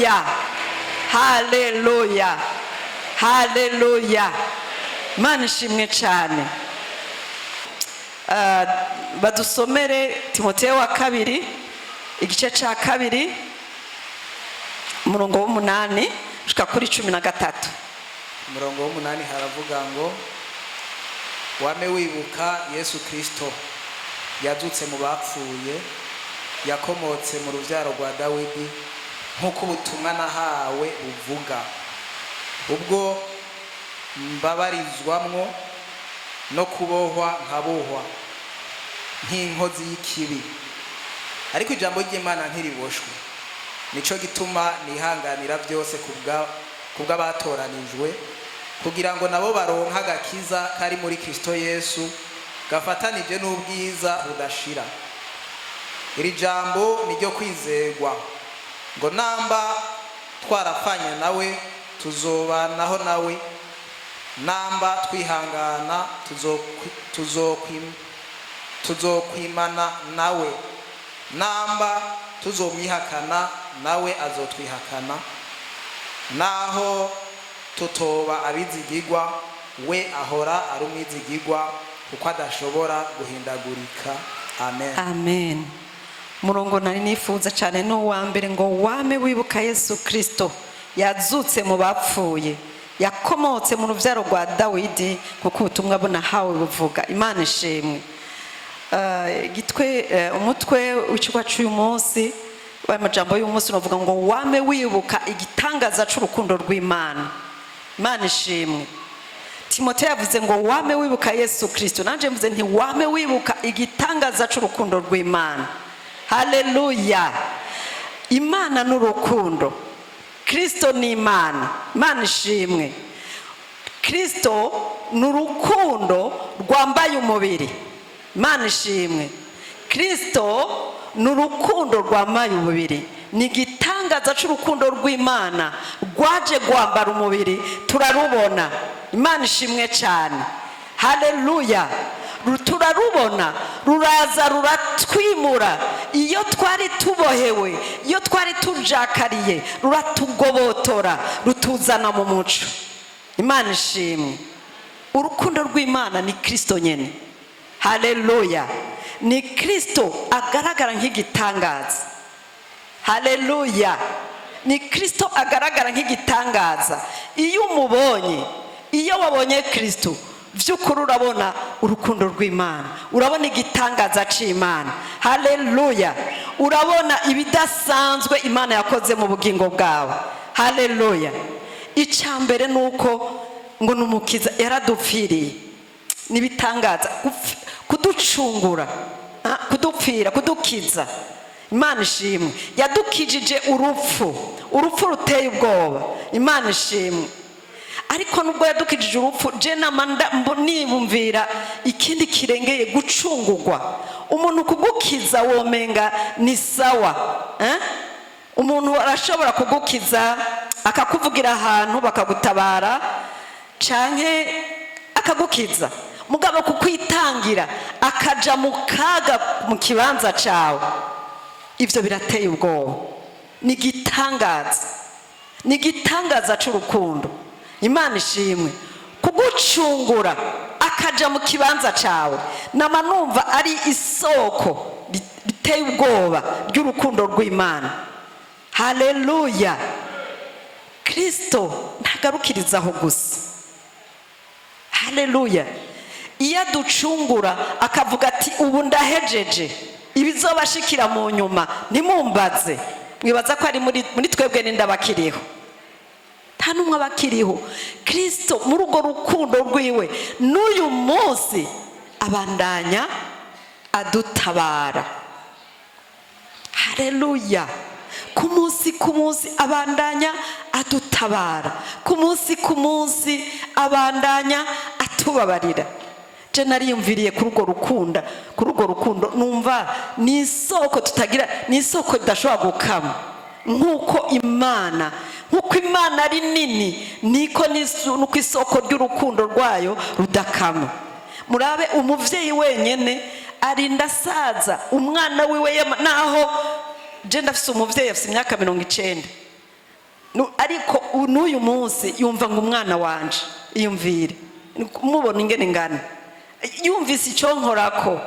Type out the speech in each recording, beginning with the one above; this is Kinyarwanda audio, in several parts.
haleluya, haleluya, haleluya. Imana ishimwe cyane. Badusomere Timoteyo wa kabiri igice cya kabiri umurongo w'8 ushika kuri 13. Umurongo w'8 haravuga ngo wame wibuka Yesu Kristo yazutse mu bapfuye, yakomotse mu rubyaro rwa Dawidi nk'uko ubutumwa nahawe buvuga, ubwo mbabarizwamwo no kubohwa nkabohwa nk'inkozi y'ikibi, ariko ijambo ry'Imana ntiriboshwe. Nico gituma nihanganira byose kubw'abatoranijwe, kugira ngo nabo baronka agakiza kari muri Kristo Yesu gafatanije n'ubwiza budashira. Iri jambo niryo kwizerwa ngo namba twarapfanye nawe tuzobanaho nawe, namba twihangana tuzokwimana nawe, namba tuzomwihakana nawe azotwihakana, naho tutoba abizigirwa we ahora ari umwizigirwa kuko adashobora guhindagurika. Amen, amen. Murongo nari nifuza cyane no wa mbere ngo wame wibuka Yesu Kristo yazutse mu bapfuye, yakomotse mu rubyaro rwa Dawidi kuko ubutumwa bunahawe buvuga. Imana ishimwe. Umutwe w'icyo cy'uyu munsi w'amajambo y'umunsi uvuga ngo wame wibuka igitangaza cy'urukundo rw'Imana. Imana ishimwe. Timoteyo yavuze ngo wame wibuka Yesu Kristo, nanje mvuze nti wame wibuka igitangaza cy'urukundo rw'Imana. Haleluya. Imana n'urukundo, Kristo ni Imana. Imana ishimwe. Kristo n'urukundo rwambaye umubiri. Imana ishimwe. Kristo n'urukundo rwambaye umubiri, ni igitangaza cy'urukundo rw'Imana rwaje gwambara umubiri, turarubona. Imana ishimwe cyane. Haleluya. Turarubona, ruraza ruratwimura. Iyo twari tubohewe, iyo twari tujakariye, ruratugobotora, rutuzana mu muco. Imana ishimwe. Urukundo rw'Imana ni Kristo nyene. Haleluya. Ni Kristo agaragara nk'igitangaza. Haleluya. Ni Kristo agaragara nk'igitangaza. Iyo umubonye, iyo wabonye Kristo, vy'ukuri urabona urukundo rw'Imana, urabona igitangaza c'Imana. Haleluya. Urabona ibidasanzwe Imana yakoze mu bugingo bwawe. Haleluya. Icambere nuko ngo numukiza yaradupfiriye, nibitangaza kuducungura, kudupfira, kudukiza. Imana ishimwe. Yadukijije urupfu ruteye ubwoba. Imana ishimwe. Ariko nubwo yadukijije urupfu, je namanda nibumvira ikindi kirengeye gucungurwa. Umuntu kugukiza womenga ni sawa, umuntu arashobora kugukiza akakuvugira ahantu bakagutabara canke akagukiza, mugabo kukwitangira akaja mu kaga mu kibanza cawe, ivyo birateye ubwoba. Ni gitangaza, ni gitangaza c'urukundo. Imana ishimwe. Kugucungura akaja mu kibanza cawe, nama numva ari isoko biteye ubwoba ry'urukundo rw'Imana. Haleluya. Kristo ntagarukirizaho gusa. Haleluya. Iyo ducungura akavuga ati ubu ndahejeje, ibizobashikira mu nyuma nimumbaze, mwibaza ko ari muri twebwe n'indabakiriho. Nta numwe abakiriho. Kristo muri urwo rukundo rwiwe n'uyu munsi abandanya adutabara. Haleluya. Ku munsi abandanya adutabara, ku munsi abandanya atubabarira. Je nariyumviriye kuri urwo rukundo numva ni isoko tutagira, ni isoko idashobora gukama. Nk'uko Imana ari nini, nuko isoko ry'urukundo rwayo rudakama. Murabe umuvyeyi wenyene arinda saza umwana wiwe naho je ndafise umuvyeyi afise imyaka 90, ariko n'uyu munsi yumva ngo umwana wanje iyumvire mubona ingene ngana, yumvise icyo nkorako,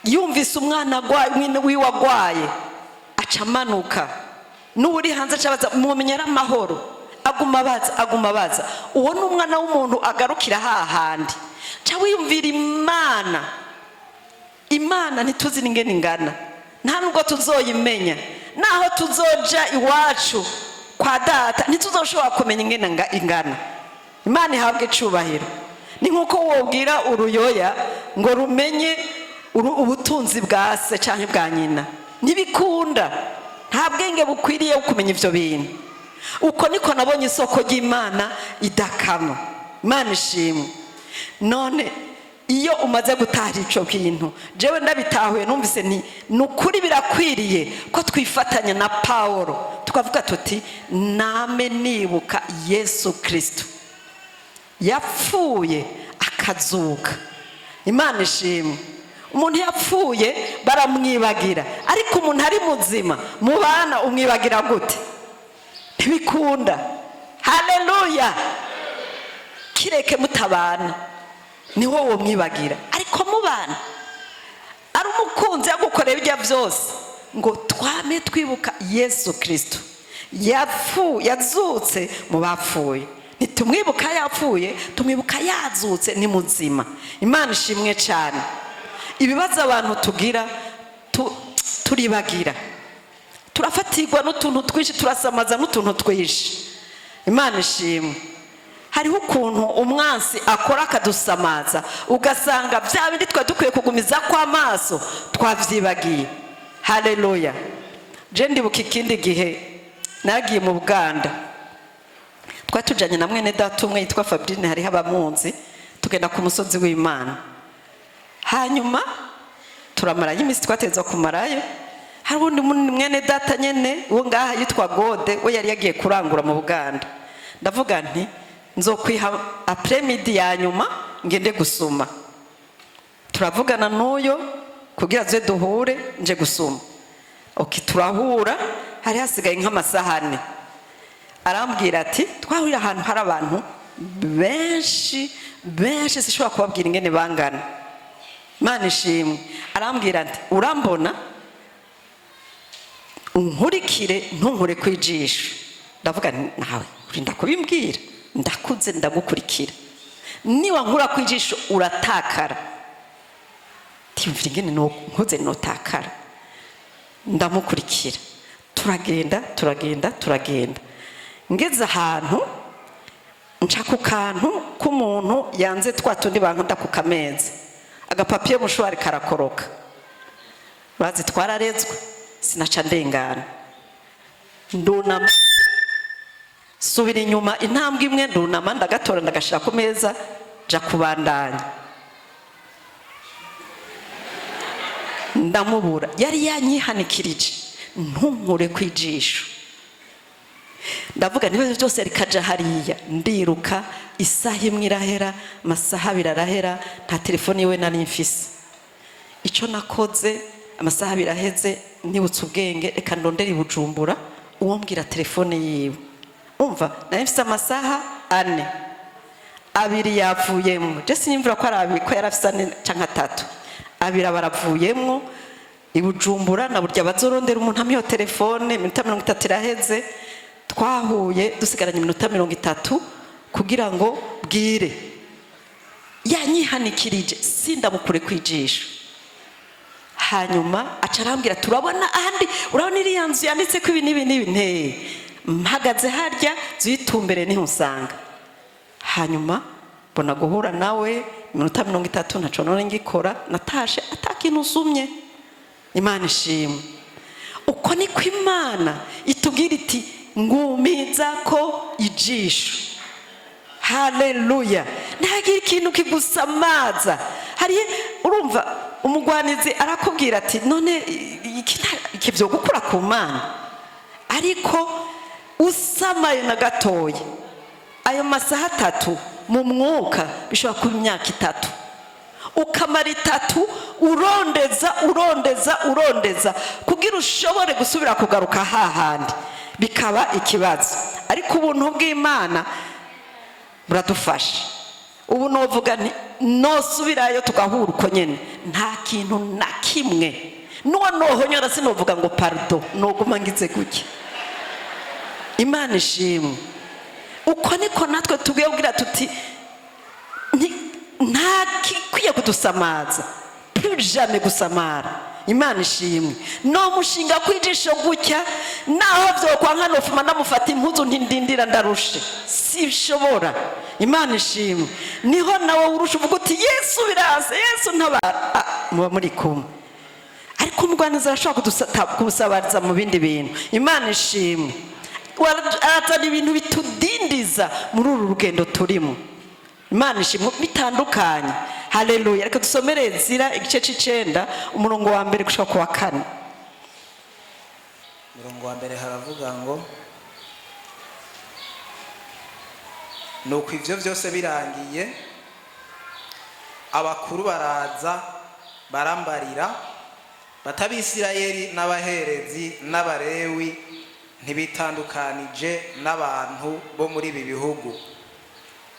yumvise umwana wiwe agwaye aca amanuka, n'uri hanze acabaza mumenyera amahoro, aguma abaza. Uwo ni umwana w'umuntu agarukira hahandi. Ca wiyumvira Imana ntituzi n'ingene ingana, nta nubwo tuzoyimenya, naho tuzoja iwacu kwa data ntituzoshobora kumenya ingene ingana. Imana ihabwe icubahiro. Ni nkuko wobwira uruyoya ngo rumenye ubutunzi bwa se canke bwa nyina, ntibikunda, nta bwenge bukwiriye kumenya ivyo bintu. Uko niko nabonye isoko ry'Imana idakama. Imana ishimwe. None iyo umaze gutahira ico kintu, jewe ndabitahuye numvise nti nukuri birakwiriye ko twifatanya na Paulo tukavuga tuti name nibuka Yesu Kristo yapfuye akazuka. Imana ishimwe. Umuntu yapfuye baramwibagira, ariko umuntu ari muzima mu bana umwibagira gute? Ntibikunda. Haleluya. Kireke mutabana niho wo mwibagira, ariko mu bana ari umukunzi yagukorera ibyo byose, ngo twame twibuka Yesu Kristo yazutse mu bapfuye. Nitumwibuka yapfuye, tumwibuka yazutse ni muzima. Imana ishimwe cyane. Ibibazo abantu tugira turibagira, turafatirwa n'utuntu twinshi, turasamaza n'utuntu twinshi. Imana ishimwe. Hariho ukuntu umwansi akora akadusamaza, ugasanga bya bindi twa dukwiye kugumiza kwa maso twavyibagiye. Haleluya. Je ndibuka ikindi gihe nagiye mu Buganda, twatujanye na mwene data umwe yitwa Fabrine, hariho abamunzi, tugenda ku musozi w'Imana. Hanyuma turamarayo imisi twateza kumarayo. Hari undi mwene data nyene uwo ngaha yitwa Gode, we yari yagiye kurangura mu Buganda. Ndavuga nti nzokwiha après-midi ya nyuma ngende gusuma. Turavugana n'uyo kugira ze duhure nje gusuma. Turahura, hari hasigaye nk'amasahane. Arambwira ati twahurira ahantu hari abantu benshi sishobora kubabwira ingene bangana. Imana ishimwe. Arambwira ati urambona, unkurikire ntunkure kwijisho. Ndavuga nawe urinda kubimbwira, ndakuze ndagukurikira, niwa nkura kwijisho uratakara. Timvira ingene nkuze notakara. Ndamukurikira, turagenda. Ngeze ahantu nca ku kantu k'umuntu yanze twatundi bankunda ku kameza, agapapiye mushwari karakoroka. Bazi twararezwe, sinaca ndengana. Ndunama, subira inyuma intambwe imwe, ndunama ndagatora ndagashira ku meza, ja kubandanya. Ndamubura, yari yanyihanikirije ntunkure kwijisho. Ndavuga niba byose rikaja hariya, ndiruka, isaha imwe irahera, amasaha abiri arahera, nta telefone yiwe nari mfise. Ico nakoze, amasaha abiri aheze, nibutse ubwenge, reka ndondera i Bujumbura uwo mbwira telefone yiwe. Umva, nari mfise amasaha 4, 2 yapfuyemo. Je sinimvura ko ari ko yarafise 4 canke 3. 2 baravuyemo i Bujumbura, na burya bazorondera umuntu amiyo telefone. Iminota 30 iraheze, twahuye dusigaranye iminota 30 kugira ngo bwire. Yanyihanikirije sindamukure kwijisho. Hanyuma acarambwira turabona ahandi, urabona iriya nzu yanditse ko ibi nte. Mpagaze harya zitumbere ni usanga. Hanyuma bona guhura nawe iminota 30 ntaco none ngikora, natashe atakintu usumye. Imana ishimwe. Uko niko Imana itubwira iti ngumiza ko ijisho. Haleluya. Ntagira ikintu kigusamaza. Hari urumva umugwanizi arakubwira ati none iki byo gukura ku Mana, ariko usamaye na gatoye ayo masaha 3 mu mwuka bishobora kuba imyaka 3. Ukamara 3 urondeza kugira ushobore gusubira kugaruka hahandi. bikaba ikibazo. Ariko ubuntu bw'Imana buradufasha. Ubu novuga nti nosubirayo tugahura uko nyene, nta kintu na kimwe nuwo nohonyora sinovuga ngo pardon, noguma ngize gutya. Imana ishimwe. Uko niko natwe tugiye kugira tuti nta kikwiye kudusamaza, plus jamais gusamara. Imana ishimwe. No mushinga kwijisho gutya, naho vyokwanka nofuma ndamufata impuzu ntindindira ndarushe, sibishobora. Imana ishimwe. Niho nawe urusha uvuga uti Yesu biraze, Yesu ntabara, muba muri kumwe. Ariko umugwaniza arashobora kudusabariza mu bindi bintu. Imana ishimwe. Arazana ibintu bitudindiza muri uru rugendo turimo. Imana ishimwe bitandukanye. Haleluya. Reka dusomere Ezira igice c'9 umurongo wa 1 gushika ku wa 4. Umurongo wa 1 haravuga ngo nuko ivyo vyose birangiye abakuru baraza barambarira batabisirayeli n'abaherezi n'abarewi ntibitandukanije n'abantu bo muri ibi bihugu,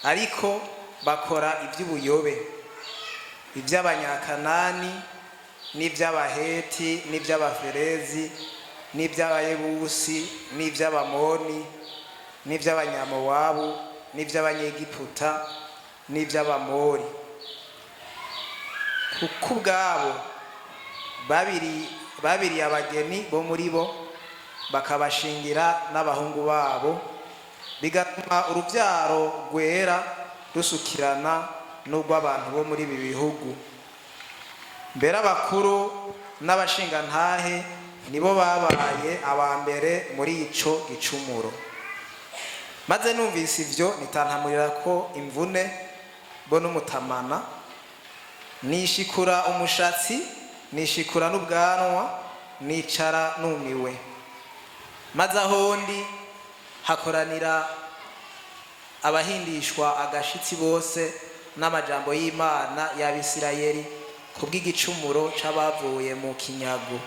ariko bakora iby'ubuyobe, iby'abanyakanani n'iby'abaheti n'iby'abaferezi n'iby'abayebusi n'iby'abamoni n'iby'abanyamowabu n'iby'abanyegiputa n'iby'abamori. Kuko ubwabo babiri abageni bo muri bo bakabashingira n'abahungu babo, bigatuma urubyaro rwera rusukirana n'urw'abantu bo muri ibi bihugu. Mbere abakuru n'abashingantahe nibo babaye abambere muri ico gicumuro. Maze numvise ivyo nitantamurira ko imvune bo n'umutamana, nishikura umushatsi, nishikura n'ubwanwa, nicara numiwe. Maze ahondi hakoranira abahindishwa agashitsi bose n'amajambo y'Imana y'Abisirayeli kubw'igicumuro c'abavuye mu kinyago.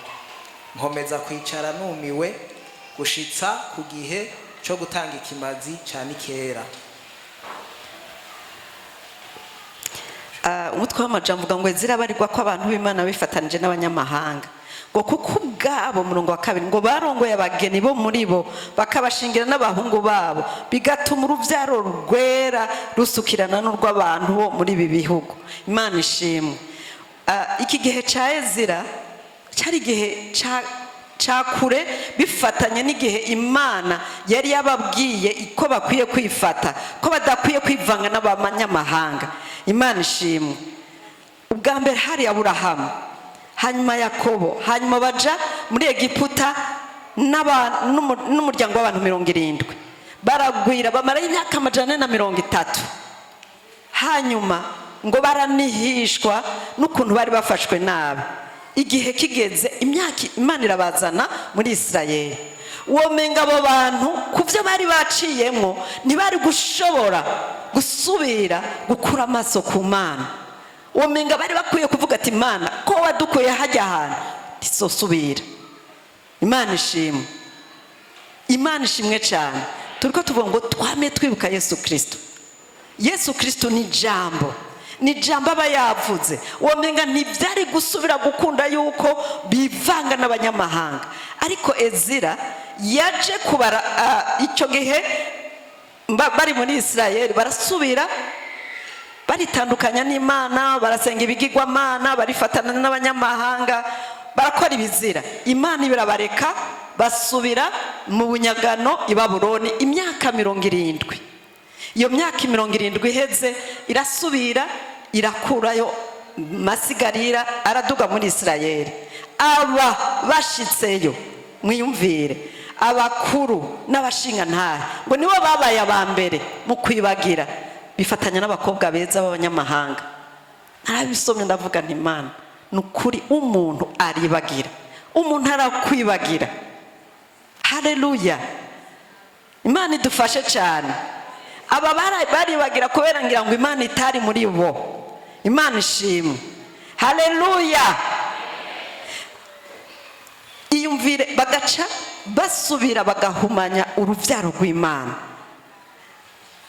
Nkomeza kwicara numiwe gushitsa ku gihe cyo gutanga ikimazi ca Nikera. Umutwe w'amajambo uvuga ngo Ezira barirwa ko abantu b'Imana bifatanije n'abanyamahanga, ngo kuko ubwabo umurongo wa 2 ngo barongoye abageni bo muri bo bakabashingira n'abahungu babo, bigatuma uruvyaro rwera rusukirana n'urw'abantu bo muri ibi bihugu. Imana ishimwe. Iki gihe ca Ezira cyari igihe cakure bifatanye n'igihe Imana yari yababwiye ko bakwiye kwifata, ko badakwiye kwivanga n'abanyamahanga. Imana ishimwe. Ubwa mbere hari Aburahamu, hanyuma Yakobo, hanyuma baja muri Egiputa n'umuryango w'abantu 70, baragwira bamara imyaka 130. Hanyuma ngo baranihishwa n'ukuntu bari bafashwe nabi. Igihe kigeze imyaka Imana irabazana muri Isirayeli. Uwo menga abo bantu kuvyo bari baciyemo ntibari gushobora gusubira gukura amaso ku Mana. Uwo menga bari bakwiye kuvuga ati Mana ko wadukuye hajya ahantu tisosubira. Imana ishimwe. Imana ishimwe cyane. Turiko tuvuga ngo twame twibuka Yesu Kristo. Yesu Kristo ni jambo, ni jambo aba yavuze. Uwo menga ntibyari gusubira gukunda yuko bivanga n'abanyamahanga. Ariko Ezira yaje kubara icyo gihe bari muri Isirayeli, barasubira baritandukanya n'Imana, barasenga ibigirwamana, barifatana n'abanyamahanga, barakora ibizira. Imana ibirabareka basubira mu bunyagano i Babuloni imyaka 70. Iyo myaka 70 iheze irasubira irakurayo masigarira araduga muri Isirayeli. Aba bashitseyo mwiyumvire abakuru n'abashingantahe ngo nibo babaye abambere mu kwibagira, bifatanya n'abakobwa beza b'abanyamahanga. Narabisomye ndavuga nti Imana nukuri umuntu aribagira, umuntu arakwibagira. Haleluya. Imana idufashe cyane. Aba baribagira kubera ngira ngo Imana itari muri bo. Imana ishimwe. Haleluya. iyumvire bagaca basubira bagahumanya uruvyaro rw'Imana.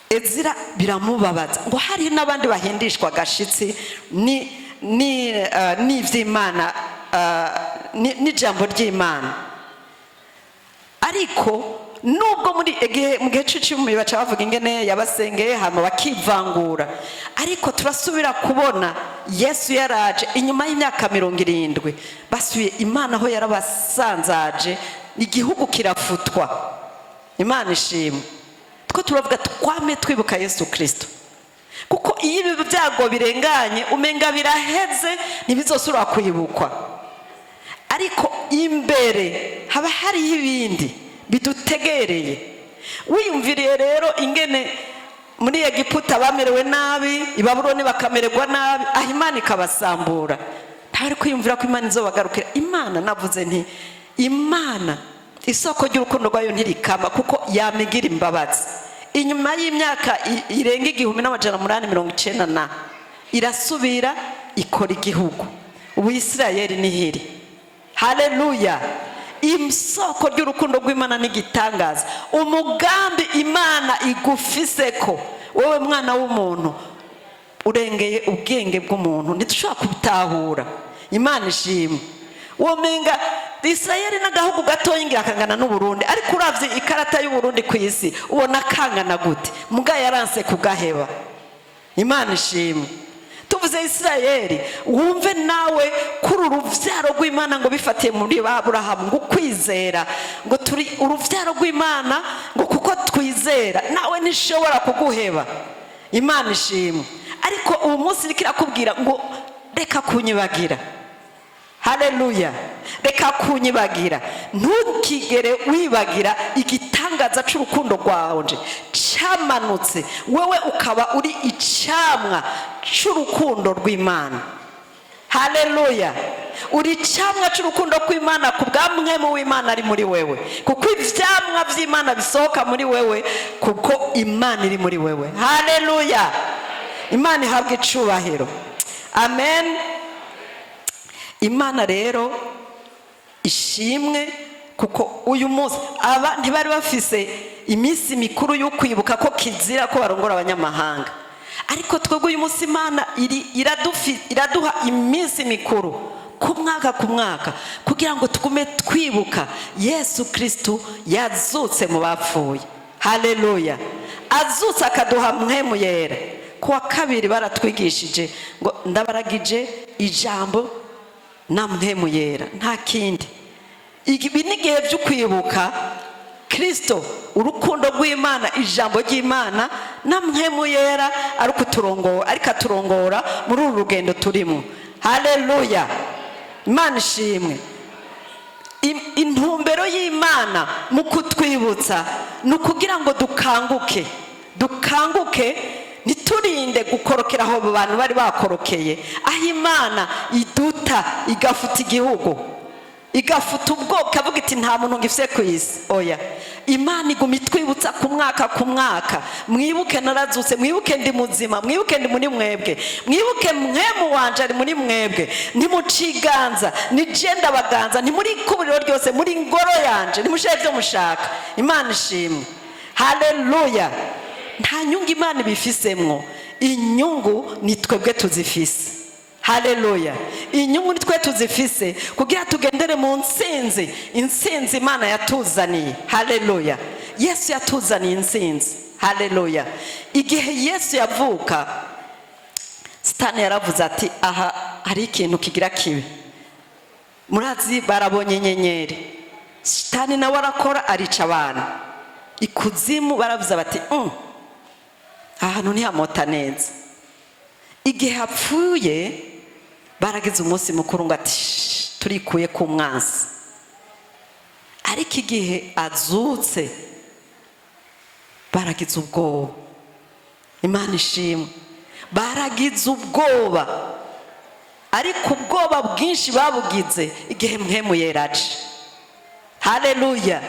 Ezira biramubabaza ngo hari n'abandi bahindishwa agashitsi n'ivy'Imana n'ijambo ry'Imana. Ariko nubwo mu gihe c'icumi baca bavuga ingene yabasengeye hama bakivangura, ariko turasubira kubona Yesu yaraje inyuma y'imyaka 70 basubiye Imana aho yarabasanzaje, igihugu kirafutwa. Imana ishimwe. Two turavuga twame twibuka Yesu Kristo, kuko iyo ibi byago birenganye umenga biraheze ntibizosubira kwibukwa, ariko imbere haba hari ibindi bidutegereye. Wiyumviriye rero ingene muri Egiputa bamerewe nabi, i Babuloni bakamererwa nabi, aho Imana ikabasambura. Ntari kwiyumvira ko Imana izobagarukira. Imana navuze nti Imana isoko ry'urukundo rwayo ntirikama, kuko yamigira imbabazi. Inyuma y'imyaka irenga 1890 irasubira ikora igihugu. Ubu Isirayeli nihiri. Haleluya. Isoko ry'urukundo rw'Imana n'igitangaza. Umugambi Imana igufiseko wowe mwana w'umuntu urengeye ubwenge bw'umuntu, ntitushobora kubitahura. Imana ishimwe. Womenga Isirayeli n'agahugu gatoya ingakangana n'Uburundi, ariko uravye ikarata y'Uburundi ku isi ubona kangana gute, muga yaranse kugaheba. Imana ishimwe. Tuvuze Isirayeli, wumve nawe kuri uruvyaro rw'Imana ngo bifatiye muri Aburahamu ngo kwizera, ngo turi uruvyaro rw'Imana ngo kuko twizera, nawe nishobora kuguheba. Imana ishimwe. Ariko ubu munsi rikirakubwira ngo reka kunyibagira. Haleluya. Reka kunyibagira. Ntukigere wibagira igitangaza c'urukundo rwawe camanutse, wewe ukaba uri icamwa c'urukundo rw'Imana. Haleluya. Uri icamwa c'urukundo rw'Imana kubwamwe mu w'Imana ari muri wewe, kuko ivyamwa vy'Imana bisohoka muri wewe kuko Imana iri muri wewe. Haleluya. Imana ihabwe icubahiro. Amen. Imana rero ishimwe, kuko uyu munsi aba ntibari bafise iminsi mikuru yo kwibuka ko kizira ko barongora abanyamahanga, ariko twebwe uyu munsi Imana iraduha iminsi mikuru ku mwaka kugira ngo tugume twibuka Yesu Kristo yazutse mu bapfuye. Haleluya. Azutse akaduha mpwemu yera. Kuwa kabiri baratwigishije ngo ndabaragije ijambo na mpwemu yera, nta kindi. Ibi nigihe byo kwibuka Kristo, urukundo rw'Imana, ijambo ry'Imana na mpwemu yera ariko turongora muri uru rugendo turimo. Haleluya. Imana ishimwe. Intumbero y'Imana mu kutwibutsa nukugira ngo dukanguke niturinde gukorokera aho abantu bari bakorokeye, aho Imana iduta igafuta igihugu, igafuta ubwoko, kavuga iti nta muntu ngifise ku isi. Oya, Imana iguma itwibutsa ku mwaka. Mwibuke narazutse, mwibuke ndi muzima, mwibuke ndi muri mwebwe, mwibuke mwemu wanje ari muri mwebwe, ntimuciganza ni jenda baganza, ntimuri kuburiro ryose, muri ngoro yanje, nimushaye byo mushaka. Imana ishimwe. Haleluya. Nta nyungu Imana bifisemwo, inyungu ni twebwe tuzifise. Haleluya. Inyungu ni twe tuzifise kugira tugendere mu intsinzi Imana yatuzaniye. Haleluya. Yesu yatuzaniye intsinzi. Haleluya. Igihe Yesu yavuka, Satani yaravuze ati aha hari ikintu kigira kibi. Murazi barabonye inyenyeri, Satani nawe arakora arica abantu. Ikuzimu baravuze bati ahantu ntihamota neza. Igihe hapfuye baragize umunsi mukuru ngo ati turikuye ku mwansi. Ariko igihe azutse baragize ubwoba. Imana ishimwe. Baragize ubwoba, ariko ubwoba bwinshi babugize igihe mpwemu yeraje. Haleluya.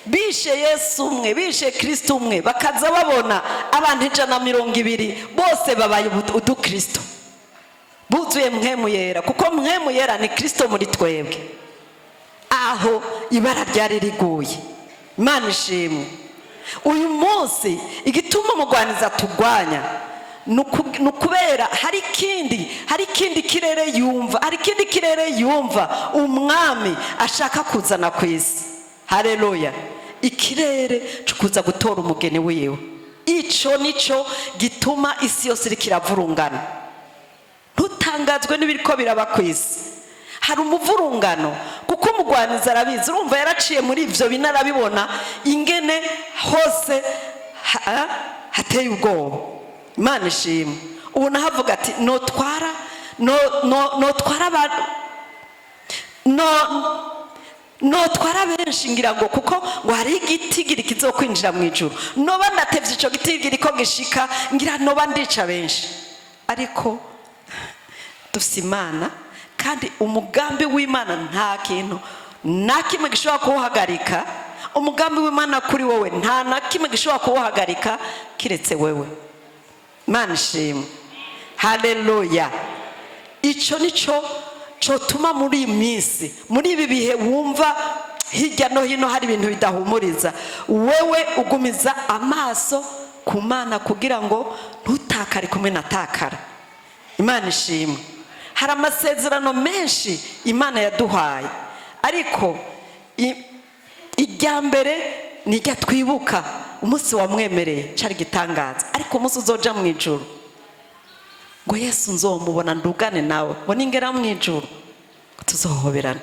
Bishe Yesu umwe, bishe Kristo umwe, bakaza babona abantu 120 bose babaye udukristo, buzuye mpwemu yera, kuko mpwemu yera ni Kristo muri twebwe. aho ibara ryari riguye. Imana ishimwe. Uyu munsi igituma umugwaniza tugwanya nukubera hari ikindi kirere yumva, hari ikindi kirere yumva umwami ashaka kuzana ku isi. Haleluya. Ikirere cyo kuza gutora umugeni wiwe, ico nico gituma isi yose iri kiravurungana. Ntutangazwe n'ibiriko biraba ku isi. Hari umuvurungano kuko umugwaniza arabizi. Urumva yaraciye muri ivyo binarabibona ingene hose hateye ubwoba. Imana ishimwe. Ubu nahavuga ati notwara benshi ngira ngo kuko ngo hari igitigiri kizokwinjira mu ijuru. Noba ndatevye ico gitigiri ko gishika ngira noba ndica benshi. Ariko dufise Imana kandi umugambi w'Imana nta kintu na kimwe gishobora kuwuhagarika. Umugambi w'Imana kuri wowe nta na kimwe gishobora kuwuhagarika kiretse wewe. Imana ishimwe. Haleluya. Ico nico cotuma muri iyi minsi, muri ibi bihe wumva hirya no hino hari ibintu bidahumuriza, wewe ugumiza amaso ku Mana kugira ngo ntutakare kumwe natakara. Imana ishimwe. Hari amasezerano menshi Imana yaduhaye, ariko irya mbere ni irya twibuka umunsi wamwemereye cari gitangaza. Ariko umunsi uzoja mu ijuru ngo Yesu nzomubona ndugane nawe, ngo ningera mu ijuru tuzohoberana.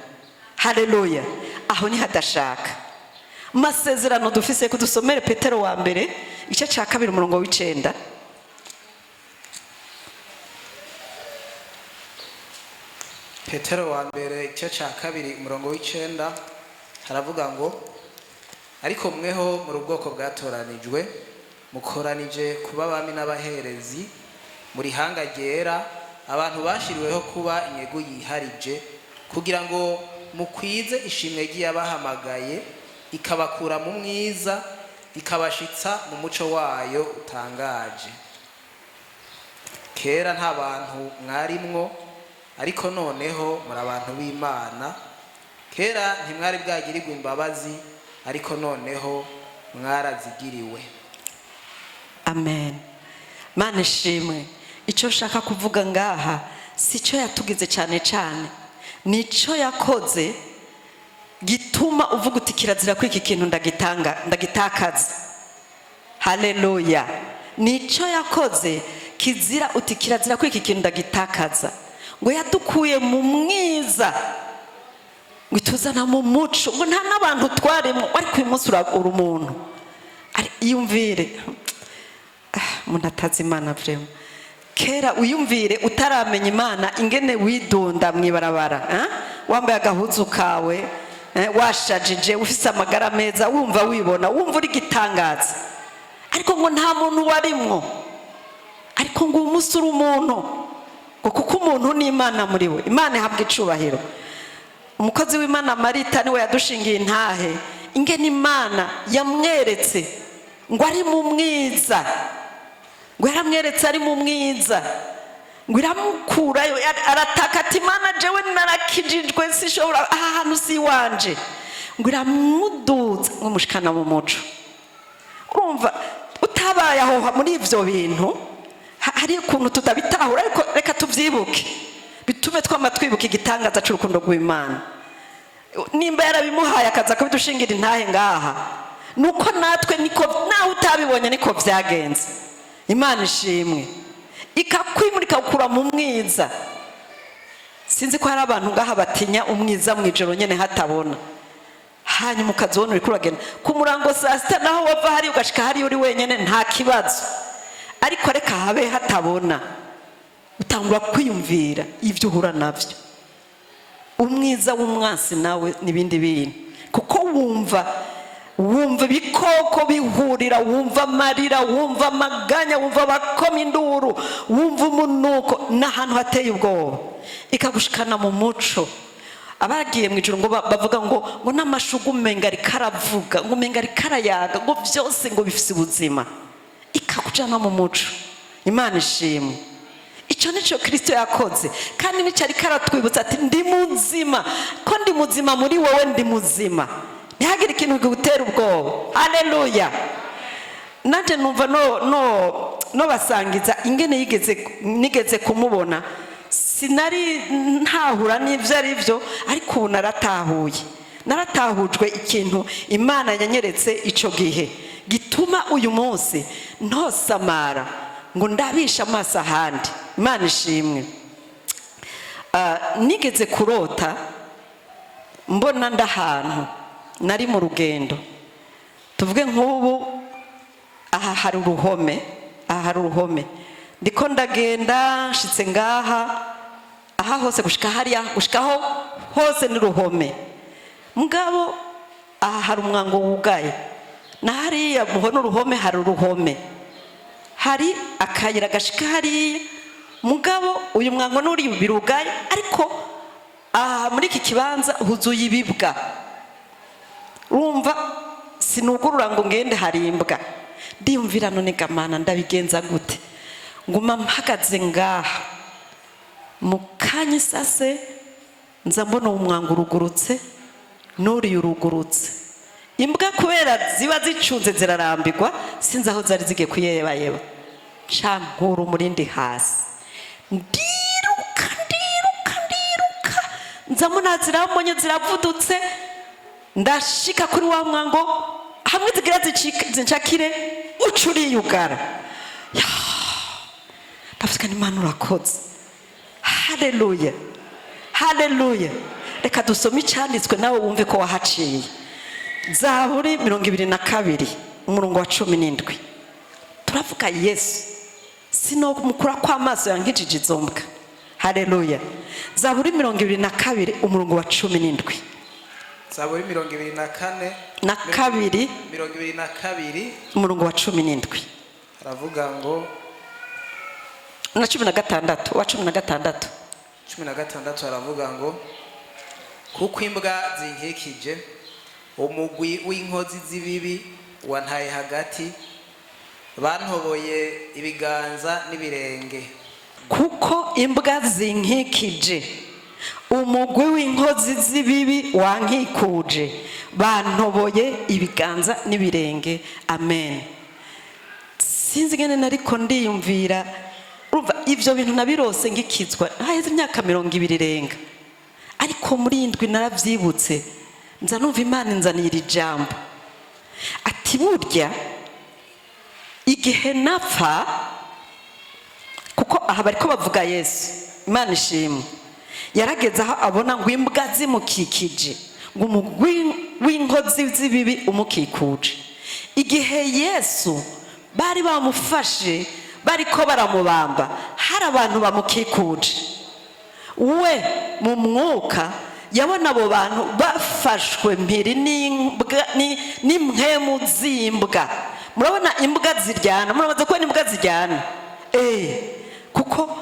Haleluya. Aho ni hadashaka. Masezerano dufise kudusomere Petero wa mbere igice ca 2 umurongo w'9. Petero wa mbere igice ca 2 umurongo w'9 haravuga ngo ariko mweho mu bwoko bwatoranijwe mukoranije kuba abami n'abaherezi muri hanga ryera, abantu bashiriweho kuba inyegu yiharije kugira ngo mukwize ishimwe ry'abahamagaye ikabakura mu mwiza ikabashitsa mu muco wayo utangaje. Kera nta bantu mwarimwo, ariko noneho muri abantu b'Imana. Kera ntimwari bwagirirwa imbabazi, ariko noneho mwarazigiriwe. Amen. Mana ishimwe. Ico shaka kuvuga ngaha sico yatugize cyane cyane, nico yakoze gituma uvuga uti kirazira ko iki kintu ndagitakaza. Haleluya. Nico yakoze kizira uti kirazira ko iki kintu ndagitakaza. Ngo yadukuye mu mwiza ngo ituzana mu muco, ngo nta n'abantu twarimo, ariko uyu munsi uri umuntu. Iyumvire umuntu atazi Imana vrema. Kera uyumvire utaramenya Imana ingene widunda mwibarabara, wambaye agahuzu kawe, washajije, ufise amagara meza, wumva wibona, wumva uri gitangaza, ariko ngo nta muntu warimwo. Ariko ngo umunsi uri umuntu, ngo kuko umuntu ni Imana muri we. Imana ihabwa icubahiro. Umukozi w'Imana Marita niwe yadushingiye intahe ingene Imana yamweretse ngo ari mu mwiza, ngo yaramweretse ari mu mwiza, ngo iramukurayo. Arataka ati Imana jewe narakijijwe sishobora, aha hantu si wanje. Ngo iramuduza ngo mushikana mu muco. Urumva utabaye aho muri ivyo bintu hari ukuntu tutabitahura, ariko reka tuvyibuke bitume twibuka igitangaza cy'urukundo rw'Imana. Nimba yarabimuhaye akaza kubidushingira intahe ngaha, nuko natwe niko nawe utabibonye niko vyagenze. Imana ishimwe. Ikakwimurika ukura mu mwiza. Sinzi ko hari abantu ngaha batinya umwiza mu ijoro nyene hatabona, hanyuma ukazibona uri kuragenda ku murango saa sita, naho wava hari ugashika hari uri wenyene nta kibazo, ariko reka habe hatabona utangura kwiyumvira ivyo uhura navyo. Umwiza w'umwansi nawe nibindi bintu, kuko wumva ibikoko bihurira, wumva amarira, wumva amaganya, wumva bakoma induru, wumva umunuko, n'ahantu hateye ubwoba. Ikagushikana mu muco. Abagiye mu ijuru ngo bavuga ngo n'amashugu umenga rikaravuga, ngo umenga rikarayaga, ngo byose ngo bifise ubuzima. Ikakujana mu muco. Imana ishimwe. icyo nicyo Kristo yakoze, kandi nicyo ariko aratwibutsa ati ndi muzima, ko ndi muzima muri wowe, ndi muzima, ntihagire ikintu kigutera ubwoba. Haleluya. Nanje numva no basangiza ingene nigeze kumubona, sinari ntahura n'ivyo ari byo, ariko ubu naratahujwe ikintu Imana yanyeretse ico gihe gituma uyu munsi ntosamara ngo ndabisha amaso ahandi. Imana ishimwe. Nigeze kurota mbona ndahantu nari mu rugendo, tuvuge nk'ubu aha hari uruhome, ndiko ndagenda nshitse ngaha, aha hose gushika hariya, gushikaho hose ni ruhome, mugabo aha hari umwango wugaye, na hariya muho n'uruhome hari uruhome, hari akayira gashika hariya, mugabo uyu mwango n'uri birugaye, ariko aha muri iki kibanza huzuye ibibwa. Urumva sinugurura ngo ngende hari imbwa, ndiyumvira none gamana ndabigenza gute, nguma mpagaze ngaha, mukanya sase nza mbona umwango urugurutse n'uri urugurutse, imbwa kubera ziba zicunze zirarambirwa, sinzi aho zari zigiye kuyebayeba, cankura umurindi hasi, ndiruka nza mbona zirambonye ziravudutse, ndashika kuri wa mwango, hamwe zigira zinshakire ucuriyugara. Ndavuga ni Imana urakoze. Haleluya, haleluya. Reka dusome icyanditswe nawe wumve ko wahaciye. Zaburi 22 umurongo wa 17. Turavuga Yesu sino mukura kwa maso yankijije izombwa. Haleluya. Zaburi 22 umurongo wa 17. Zaburi 24 na kabiri 22 umurongo wa 17. Aravuga ngo na 16 wa 16 aravuga ngo kuko imbwa zinkikije, umugwi w'inkozi z'ibibi wantaye hagati, bantoboye ibiganza n'ibirenge. Kuko imbwa zinkikije, umugwi w'inkozi z'ibibi wankikuje, bantoboye ibiganza n'ibirenge. Amen. Sinzi ngene nariko ndiyumvira, urumva ivyo bintu nabirose ngikizwa haheze imyaka 20 irenga, ariko muri indwi naravyibutse, nza numva Imana inzanira ijambo ati burya igihe napfa, kuko aha bariko bavuga Yesu, Imana ishimwe, yarageze aho abona ngo imbwa zimukikije, ngo umugwi w'inkozi z'ibibi umukikuje. Igihe Yesu bari bamufashe bariko baramubamba, hari abantu bamukikuje, we mu mwuka yabona abo bantu bafashwe mpiri n'impwemu z'imbwa. Murabona imbwa ziryana, murabaza ko imbwa ziryana, kuko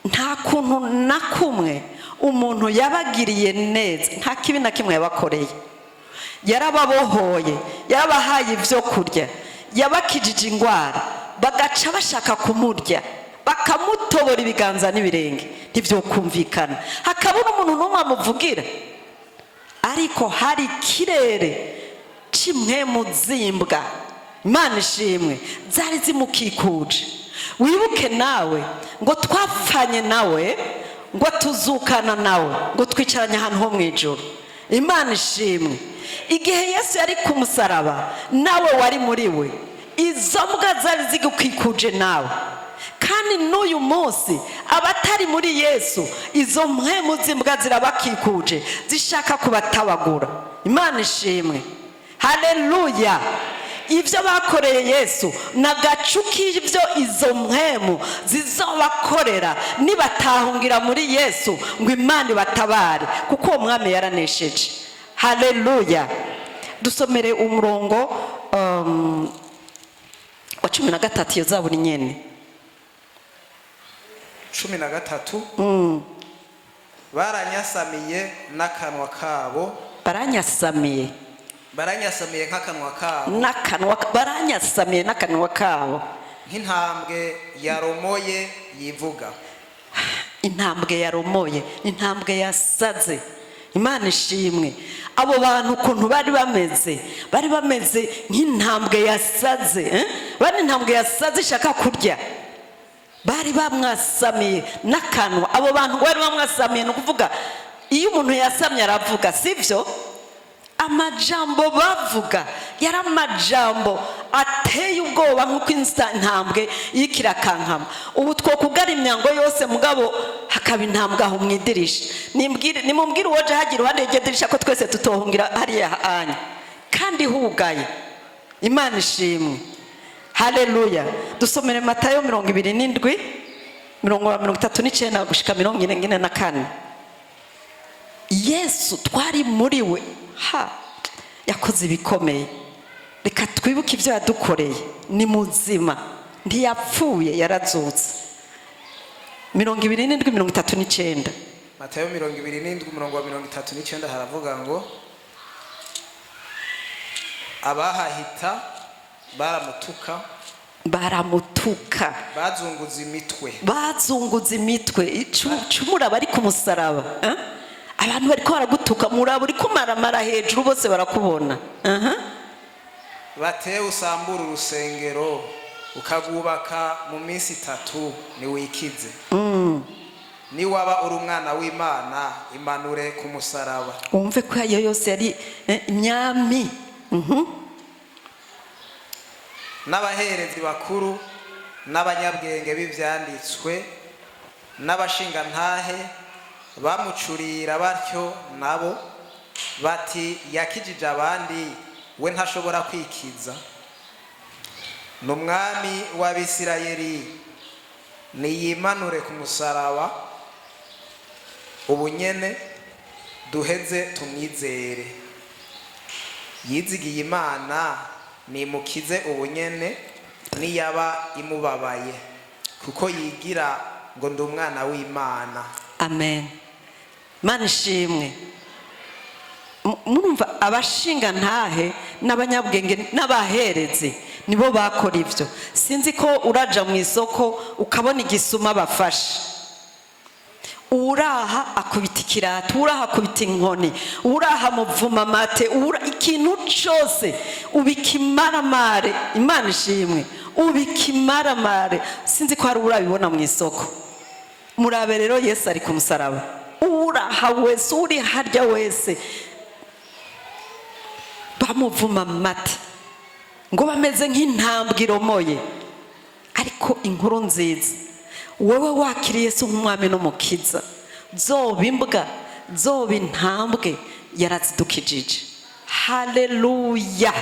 nta kuntu na kumwe umuntu yabagiriye neza, nta kibi na kimwe yabakoreye, yarababohoye, yarabahaye ibyo kurya, yabakijije ingwara, bagaca bashaka kumurya, bakamutobora ibiganza n'ibirenge, ntibyo kumvikana, hakabona umuntu n'umwe amuvugira, ariko hari kirere c'imwemu z'imbwa. Imana ishimwe, zari zimukikuje. Wibuke nawe ngo twapfanye nawe, ngo tuzukana nawe, ngo twicaranye ahantu ho mwijuru. Imana ishimwe, igihe Yesu yari ku musaraba nawe wari muri we, izo mbwa zari zigukikuje nawe, kandi n'uyu munsi abatari muri Yesu, izo mpwemu z'imbwa zirabakikuje zishaka kubatabagura. Imana ishimwe. Haleluya. Ibyo bakoreye Yesu nagacu k'ibyo izo mpwemu zizobakorera nibatahungira muri Yesu, ngo Imana ibatabare, kuko uwo mwami yaranesheje. Haleluya. Dusomere umurongo wa 13 iyo Zaburi nyene. 13 baranyasamiye n'akanwa kabo, baranyasamiye nk'akanwa kabo, baranyasamiye n'akanwa kabo, nk'intambwe yaromoye yivuga. intambwe yaromoye, intambwe yasaze. Imana ishimwe. Abo bantu ukuntu bari bameze nk'intambwe yasaze, bari intambwe yasaze ishaka kurya. Bari bamwasamiye n'akanwa. Abo bantu bari bamwasamiye, ni ukuvuga iyo umuntu yasamye aravuga, sivyo? Amajambo bavuga yari amajambo ateye ubwoba, nk'uko intambwe y'ikirakankama. Ubu twokugara imyango yose mugabo hakaba intambwe aho mwidirisha. Nimumbwire uwoje hagira uruhande y'edirisha ko twese tutohungira hariya hanya kandi hugaye. Imana ishimwe. Haleluya. Dusomere Matayo 27 39 gushika 44. Yesu twari muri we yakoze ibikomeye. Reka twibuke ibyo yadukoreye. Ni muzima, ntiyapfuye, yarazutse. 27 39. Matayo 27 haravuga ngo abahahita baramutuka bazunguza imitwe icumura bari ku musaraba. Abantu bari ko baragutuka, muraba uri kumaramara hejuru, bose barakubona. Bate usambura urusengero ukagubaka mu minsi 3 ni wikize. Ni waba uri umwana w'Imana imanure ku musaraba. Umve ko ayo yose yari imyami. N'abaherezi bakuru n'abanyabwenge b'ivyanditswe n'abashinga ntahe bamucurira batyo, nabo bati yakijije abandi, we ntashobora kwikiza. N'umwami w'Abisirayeli niyimanure ku musaraba ubunyene duheze tumwizere. Yizigiye Imana nimukize ubunyene niyaba imubabaye, kuko yigira ngo ndi umwana w'Imana. Amen. Mana ishimwe. Murumva abashinga ntahe n'abanyabwenge n'abaherezi nibo bakora ivyo. Sinzi ko uraja mu isoko ukabona igisuma bafashe, uraha akubita ikirato, uraha akubita inkoni, uraha muvuma mate, ikintu cyose ubikimaramare. Imana ishimwe, ubikimaramare. Sinzi ko hari urabibona mu isoko. Murabe rero Yesu ari ku musaraba, uraha wese, uri harya wese bamuvuma mate ngo bameze nk'intambwe iromoye. Ariko inkuru nziza, wowe wakiriye Yesu nk'umwami n'umukiza, zoba imbwa zoba intambwe yarazidukijije. Haleluya,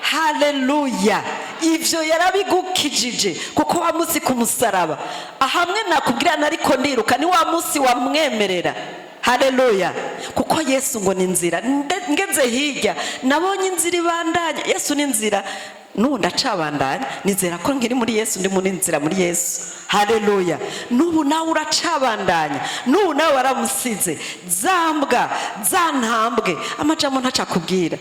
haleluya. Ivyo yarabigukijije kuko wa musi ku musaraba. Ahamwe nakubwirana ariko ndiruka ni wa musi wamwemerera. Haleluya. Kuko Yesu ngo ni inzira. Ngeze hirya nabonye inzira ibandanya. Yesu ni inzira, nubu ndacabandanya. Nizera ko nkiri muri Yesu, ndi muri inzira muri Yesu. Haleluya. Nubu nawe uracabandanya, nubu nawe waramusize. Zambwa zantambwe amajambo ntacakubwira,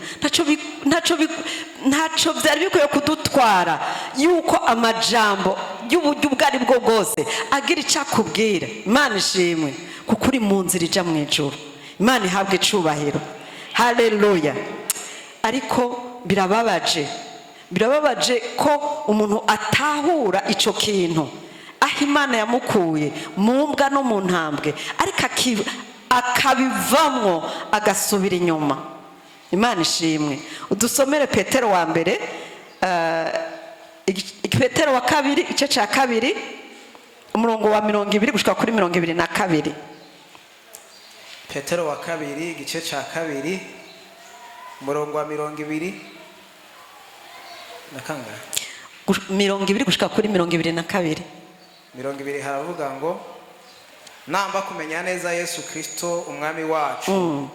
ntaco byari bikwiye kudutwara yuko amajambo y'uburyo ubwari bwo bwose agira icakubwira. Imana ishimwe kuko uri mu nzira ija mu ijuru. Imana ihabwe icubahiro. Haleluya. Ariko birababaje ko umuntu atahura ico kintu, aho Imana yamukuye mu mbwa no mu ntambwe, ariko akabivamwo agasubira inyuma. Imana ishimwe. Udusomere Petero wa mbere, Petero wa kabiri igice ca 2 umurongo wa 20 gushika kuri 22. Petero wa kabiri igice ca 2 umurongo wa 20 nakanga 20 gushika kuri 22. 20 haravuga ngo namba kumenya neza Yesu Kristo umwami wacu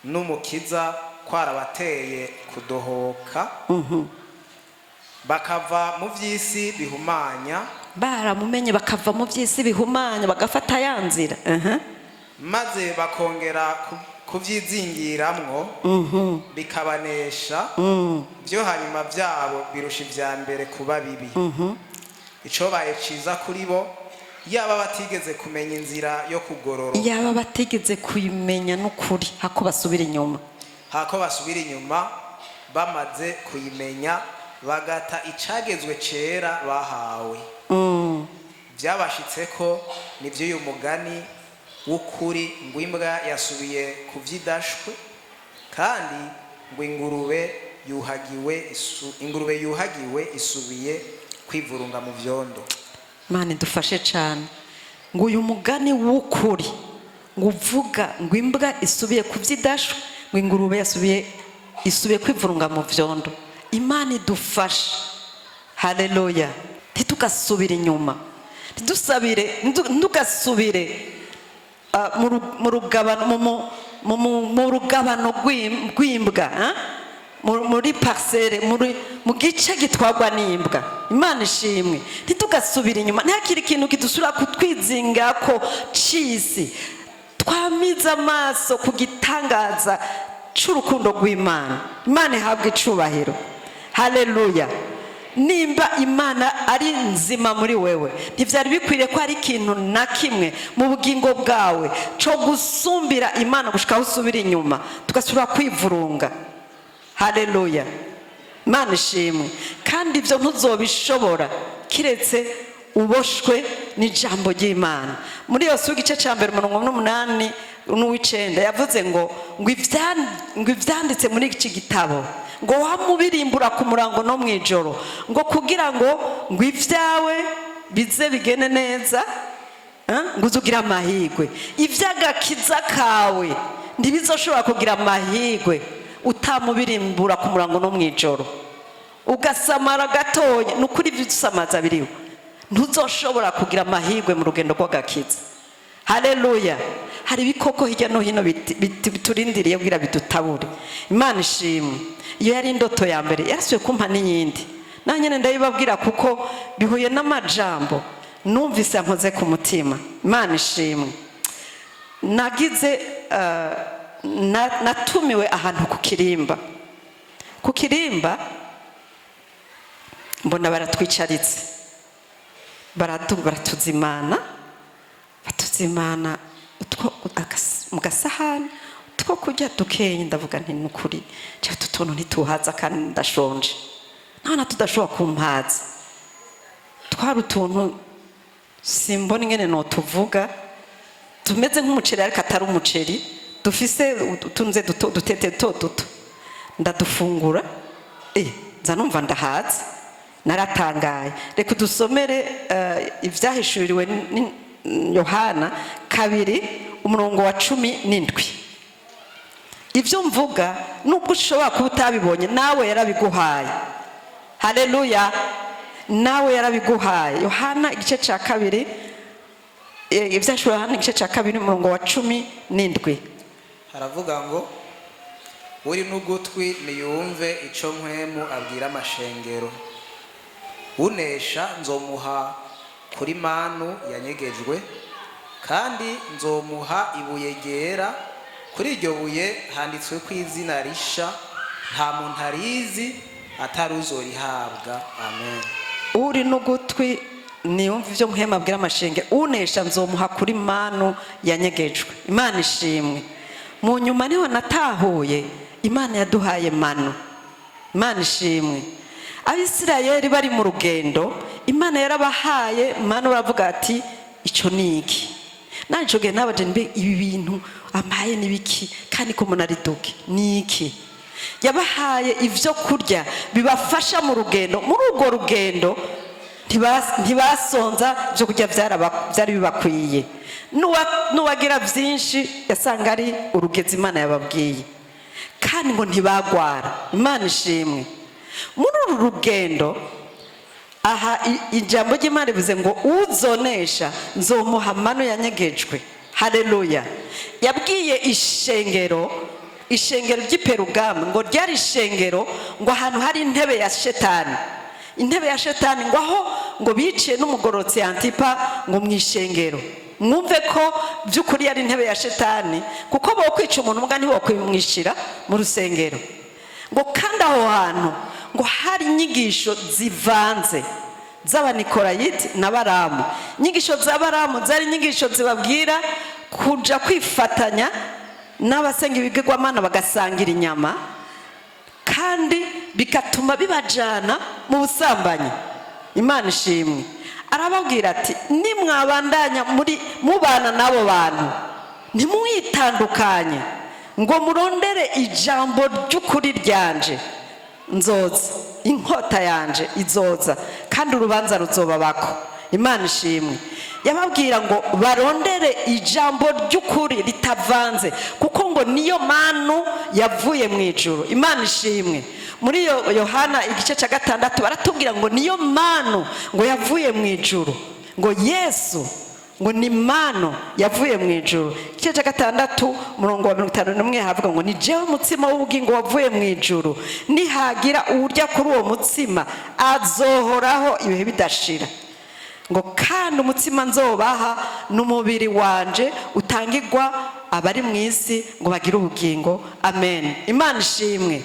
n'umukiza kwarabateye kudohoka bakava mu vy'isi bihumanya. Baramumenye bakava mu vy'isi bihumanya bagafata yanzira, maze bakongera kuvyizingiramwo bikabanesha, byo hanyuma vyabo birusha ivya mbere kuba bibi. Icobaye ciza kuri bo yaba batigeze kumenya inzira yo kugorora, yaba batigeze kuyimenya n'ukuri hako basubira inyuma, hako basubira inyuma bamaze kuyimenya bagata icagezwe cera bahawe. Byabashitse ko nivyo uyu mugani w'ukuri ngo imbwa yasubiye kuvyidashwe kandi ngo ingurube yuhagiwe isubiye kwivurunga mu vyondo. Imana idufashe cyane ngo uyu mugani w'ukuri ngo uvuga ngo imbwa isubiye kuvyidashwe ngo ingurube isubiye kwivurunga mu vyondo. Imana idufashe, haleluya. Ntitugasubire inyuma, ntugasubire mu rugabano rw'imbwa, muri parcelle, mu gice gitwagwa n'imbwa. Imana ishimwe. Ntitugasubire inyuma, ntakiri ikintu kidusura kutwizinga ko cisi. Twamiza amaso ku gitangaza c'urukundo rw'Imana. Imana ihabwe icubahiro, haleluya. Nimba Imana ari nzima muri wewe, ntivyari bikwiriye ko hari ikintu na kimwe mu bugingo bwawe co gusumbira Imana gushika usubira inyuma tugasubira kwivurunga, haleluya. Imana ishimwe. Kandi ivyo ntuzobishobora kiretse uboshwe n'ijambo ry'Imana. Muri Yosuwa igice ca 1:8 n'uw'icenda yavuze ngo ivyanditse muri iki gitabo ngo wamubirimbura ku murango no mwijoro ngo kugira ngo ivyawe bize bigene neza, ngo uzugira amahigwe. Ivy'agakiza kawe ntibizoshobora kugira amahigwe utamubirimbura ku murango no mwijoro. Ugasamara gatonya nukuri vyusamaza biriho, ntuzoshobora kugira amahigwe mu rugendo rw'agakiza, haleluya. Hari ibikoko hirya no hino biturindiriye kugira bidutabure. Imana ishimwe. Iyo yari indoto ya mbere yarasuye kumpa n'iyindi, nanyene ndabibabwira kuko bihuye n'amajambo numvise nkoze ku mutima. Imana ishimwe. Nagize natumiwe ahantu ku kirimba mbona baratwicaritse baratuzimana mu gasahani two kurya dukeye. Ndavuga nti nukuri tutuntu ntituhaza kandi ndashonje, nta tudashobora kumpaza. Twari utuntu simbona ingene no tuvuga, tumeze nk'umuceri ariko atari umuceri, dufise utunze dutete duto. Ndadufungura nza numva ndahaza, naratangaye. Reka dusomere ivyahishuriwe Yohana 2:17. Ivyo mvuga nubwo ushobora kuba utabibonye, nawe yarabiguhaye, haleluya. Nawe yarabiguhaye. Yohana igice ca 2, ivyahishuriwe Yohana igice ca 2:17 haravuga ngo uri n'ugutwi niyumve ico mpwemu abwira amashengero. Unesha nzomuha kuri manu yanyegejwe, kandi nzomuha ibuye ryera. Kuri iryo buye handitswe ko izina risha, nta muntu arizi atari uzorihabwa. Amen. Uri n'ugutwi niyumva ivyo mpwemu abwira amashengero. Unesha nzomuha kuri manu yanyegejwe. Imana ishimwe. Mu nyuma niho natahuye Imana yaduhaye manu. Imana ishimwe. Abisirayeli bari mu rugendo, Imana yarabahaye manu, baravuga ati ico niki. Nanje uge nabaje mbe ibi bintu amaye nibiki kandi ko munariduke niki. Yabahaye ivyo kurya bibafasha mu rugendo. Muri urwo rugendo ntibasonza byo kurya byari bibakwiye. Nuwagira vyinshi yasanga ari urugezi Imana yababwiye, kandi ngo ntibagwara. Imana ishimwe. Muri uru rugendo aha ijambo ry'Imana rivuze ngo uzonesha nzomuha manu yanyegejwe, haleluya. Yabwiye ishengero ry'Iperugamo ngo ryari ishengero ngo ahantu hari intebe ya Shetani. Intebe ya Shetani ngo aho ngo biciye n'umugorotsi Antipa ngo mwishengero. Mwumve ko by'ukuri yari intebe ya Shetani, kuko bo kwica umuntu mbwa ntibo kwimwishira mu rusengero. Ngo kandi aho hantu ngo hari inyigisho z'abanikolayiti na Baramu. Inyigisho za Baramu zari inyigisho zibabwira kuja kwifatanya n'abasenga ibigirwamana bagasangira inyama, kandi bigatuma bibajana mu busambanyi. Imana ishimwe. Arababwira ati nimwabandanya mubana n'abo bantu ntimwitandukanye ngo murondere ijambo ry'ukuri ryanje, nzoza inkota yanje izoza kandi urubanza ruzobabako. Imana ishimwe. Yababwira ngo barondere ijambo ry'ukuri ritavanze, kuko ngo niyo manu yavuye mu ijuru. Imana ishimwe. Muri Yohana igice cya 6 baratubwira ngo niyo manu ngo yavuye mu ijuru, ngo Yesu ngo ni manu yavuye mu ijuru. Igice cya 6 umurongo wa 51 havuga ngo ni jewe mutsima w'ubugingo wavuye mu ijuru, nihagira urya kuri uwo mutsima azohoraho ibihe bidashira. Ngo kandi umutsima nzobaha n'umubiri wanje utangirwa abari mu isi ngo bagire ubugingo. Amen. Imana ishimwe.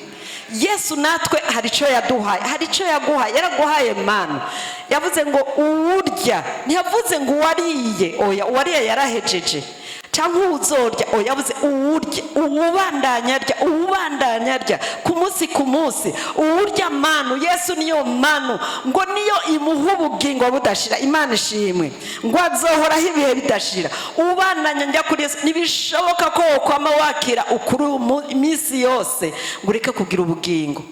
Yesu natwe hari icyo yaduhaye, hari icyo yaguhaye. Yaraguhaye manu. Yavuze ngo uwurya, ntiyavuze ngo uwariye, oya uwariye yarahejeje cyangwa uzorya, oya yavuze uwurya, uwubandanya arya ku munsi uwurya manu. Yesu niyo manu, ngo niyo imuha ubugingo budashira. Imana ishimwe. Ngo azohoraho ibihe bidashira. Ubandanya njya kuri Yesu, ntibishoboka ko wokwama wakira ukuri iminsi yose ngo ureke kugira ubugingo.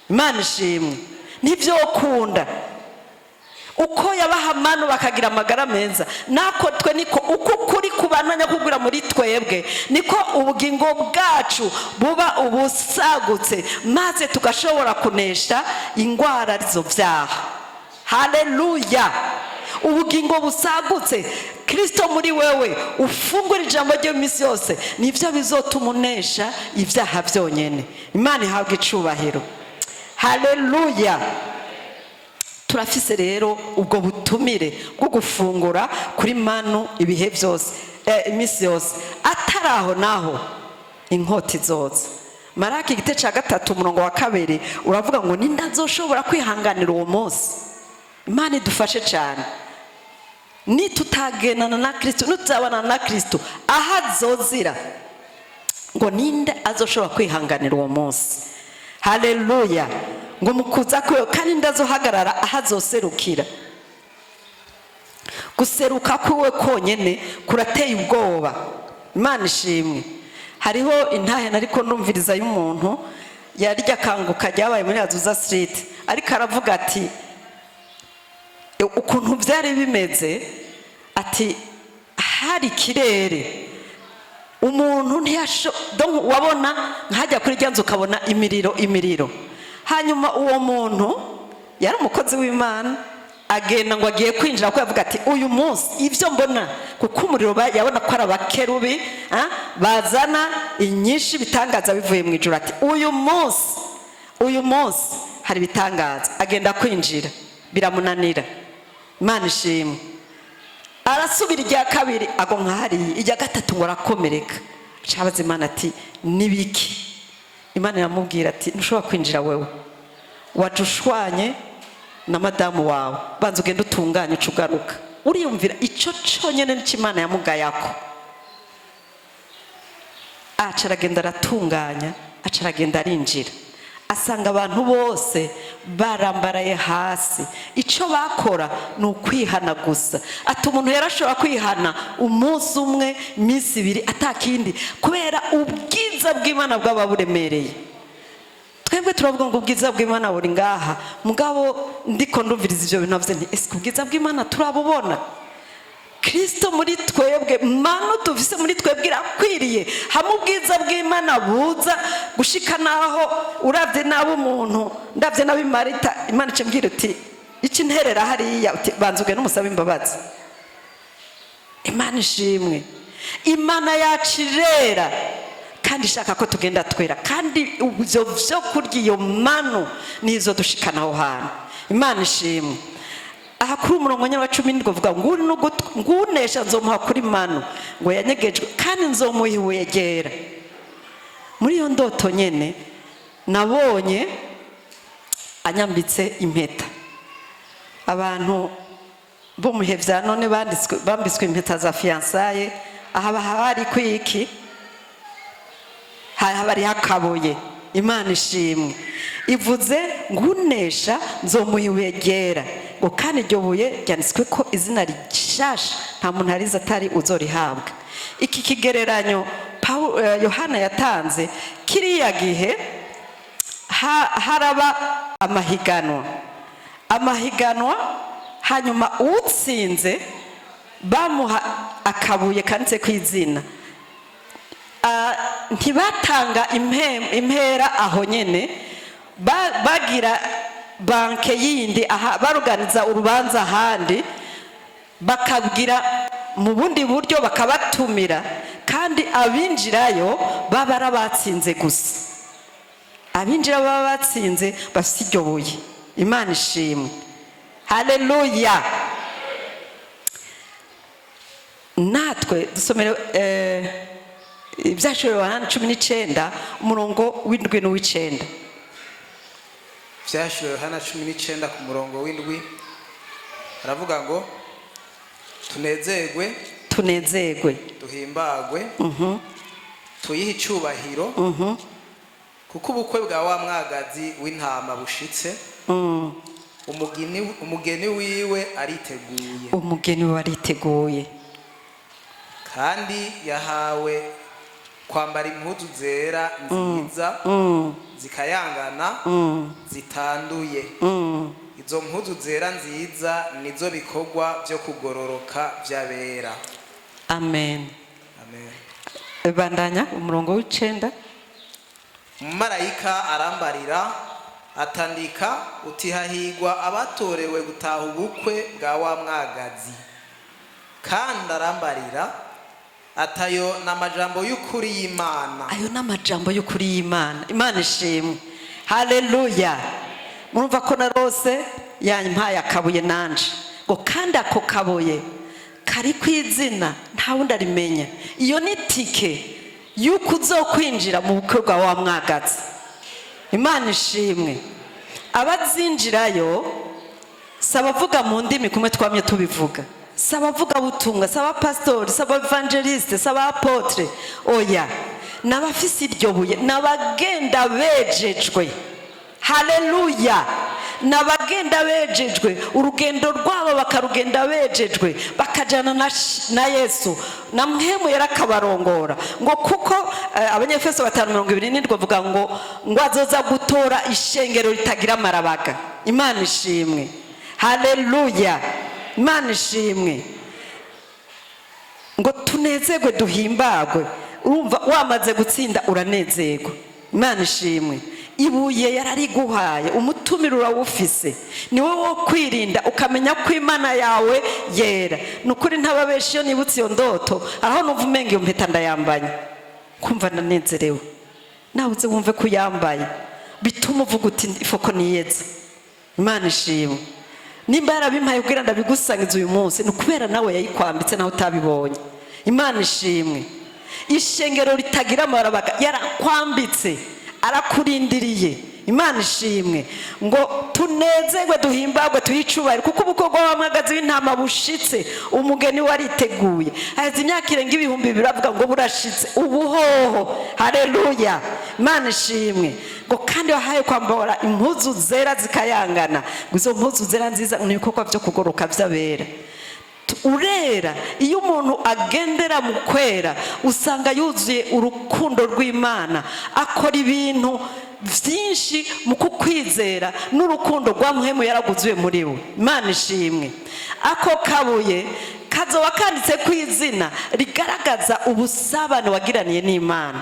Imana ishimwe. Ntivyokunda. Uko yabaha manu bakagira amagara meza, nako twe niko uko kuri kubananya kugura muri twebwe, niko ubugingo bwacu buba ubusagutse, maze tugashobora kunesha ingwara zo vyaha. Haleluya. Ubugingo busagutse, Kristo muri wewe, ufungura ijambo ryo misi yose, nivyo bizotumunesha ivyaha vyonyene. Imana ihabwa icubahiro. Haleluya. Turafise rero ubwo butumire bwo gufungura kuri manu ibihe byose, imisi yose. Ataraho naho inkota izoza. Maraki igice cya 3 umurongo wa 2 uravuga ngo nindazoshobora kwihanganira uwo munsi. Imana idufashe cyane. Ni tutagenana na Kristo, nutuzabana na Kristo ahazozira, ngo ninde azoshobora kwihanganira uwo munsi. Haleluya. Ngo mukuza kwe kandi ndazohagarara ahazoserukira. Guseruka kwe konyene kurateye ubwoba. Imana ishimwe. Hariho intahe nariko ndumviriza y'umuntu yarya kanguka ryabaye muri Azusa Street, ariko aravuga ati ukuntu byari bimeze, ati hari kirere umuntu ntiyasho wabona nkajya kuri ryanzu ukabona imiriro. Hanyuma uwo muntu yari umukozi w'Imana, agenda ngo agiye kwinjira, ko yavuga ati uyu munsi ivyo mbona, kuko umuriro yabona ko arabakerubi bazana inyinshi bitangaza bivuye mu ijuru. Ati uyu munsi hari bitangaza. Agenda kwinjira biramunanira. Imana ishimwe. Arasubira irya kabiri ago nkahariye, irya gatatu ngo arakomereka. Cabaza Imana ati nibiki? Imana yamubwira ati ntushobora kwinjira wewe, wajushwanye na madamu wawe, banza ugenda utunganye ucugaruka. Uriyumvira ico conyene n'Imana yamugayako. Acaragenda aratunganya, acaragenda arinjira, asanga abantu bose barambaraye hasi. Ico bakora ni ukwihana gusa. Ati umuntu yarashobora kwihana umunsi umwe, iminsi ibiri, atakindi, kubera ubwiza bw'Imana bwaba buremereye. Twebwe turavuga ngo ubwiza bw'Imana buri ngaha, mugabo ndiko ndumviriza ivyo bintu navuze nti ese ubwiza bw'Imana turabubona? Kristo muri twebwe, manu tuvise muri twebwe irakwiriye. Hamwe ubwiza bw'Imana buza gushika naho uravye nabo umuntu, ndavye nabi Marita, Imana icambwira uti iki nterera hariya, uti banzuge n'umusaba imbabazi. Imana ishimwe. Imana yacirera kandi ishaka ko tugenda twera, kandi ivyo vyo kurya iyo manu nizo dushikana aho hantu. Imana ishimwe. Aha kuri umurongo nyine wa 10 ngovuga ngunesha nzomuha kuri manu, ngo yanyegejwe kandi nzomuha iwegera. Muri iyo ndoto nyene nabonye anyambitse impeta, abantu bo mu bihe bya none bambitswe impeta za fiyansaye, aha hari kwiki, haba hari hakabuye. Imana ishimwe, ivuze ngo unesha nzomuha ibuye ryera, ngo kandi iryo buye ryanditswe ko izina rishasha nta muntu arizi atari uzorihabwa. Iki kigereranyo Yohana yatanze, kiriya gihe haraba amahiganwa, hanyuma utsinze bamuha akabuye kanditse ku izina. Ntibatanga impera aho nyene, bagira banke yindi, baruganiza urubanza ahandi, bakabwira mu bundi buryo, bakabatumira, kandi abinjirayo baba arabatsinze gusa. Abinjira baba batsinze bafite iryo buye. Imana ishimwe, haleluya. Natwe dusomere ibyashuriwe Yohana 19 umurongo w'indwi n'uw'icenda. Ibyashuriwe Yohana 19 ku murongo w'indwi aravuga ngo tunezerwe duhimbagwe tuyihe icyubahiro kuko ubukwe bwa wa mwagazi w'intama bushitse, umugeni wiwe ariteguye. Umugeni we ariteguye, kandi yahawe kwambara impuzu zera nziza zikayangana zitanduye. Izo mpuzu zera nziza nizo bikorwa byo kugororoka by'abera. Amen. Amen. Bandanya umurongo w'icenda. Umumarayika arambarira atandika uti hahigwa abatorewe gutaha ubukwe bwa wa mwagazi. Kandi arambarira atayo n'amajambo y'ukuri y'Imana. Ayo n'amajambo y'ukuri y'Imana. Imana ishimwe, haleluya. Murumva ko narose yampaye akabuye nanje, ngo kandi ako kabuye kari kwizina nta wundi arimenya. Iyo ni tike yuko uzokwinjira mu bukwe bwa wa mwagazi. Imana ishimwe. Abazinjirayo sabavuga mu ndimi kumwe twamye tubivuga, sabavuga butumwa, saba pastori, saba evangeliste, saba apotre, oya, n'abafise iryo buye, n'abagenda bejejwe. Haleluya. N'abagenda bejejwe, urugendo rwabo bakarugenda bejejwe, bakajana na Yesu, na mpemu yarakabarongora. Ngo kuko Abanyefeso 5:27 bavuga ngo azoza gutora ishengero ritagira amarabaga. Imana ishimwe, haleluya. Imana ishimwe, ngo tunezerwe duhimbagwe. Urumva wamaze gutsinda uranezerwa. Imana ishimwe. Ibuye yarariguhaye, umutumiro urawufise, niwe wo kwirinda ukamenya ko Imana yawe yera. Nukuri ntababeshiyo nibutse iyo ndoto, aho numva umenga iyo mpeta ndayambanye, kumva nanezerewe. Nawe uze wumve ko yambaye, bituma uvuga uti ifoko niyeze. Imana ishimwe. Nimba yarabimpaye kugira ndabigusangiza uyu munsi, nukubera nawe yayikwambitse nawe utabibonye. Imana ishimwe. Ishengero ritagira amarabaga yarakwambitse, arakurindiriye. Imana ishimwe, ngo tunezerwe duhimbagwe tuyicubahire kuko ubukwe bwa mwagazi w'intama bushitse, umugeni wariteguye. Haheze imyaka irenga ibihumbi biravuga ngo burashitse ubuhoho. Haleluya. Imana ishimwe, ngo kandi wahaye kwambara impuzu zera zikayangana. Izo mpuzu zera nziza ni ibikorwa byo kugoroka by'abera. Urera. Iyo umuntu agendera mu kwera usanga yuzuye urukundo rw'Imana, akora ibintu byinshi mu kukwizera n'urukundo rwa mpemu yaraguzuye muri we. Imana ishimwe. Ako kabuye kazoba kanditse ku izina rigaragaza ubusabane wagiraniye n'Imana.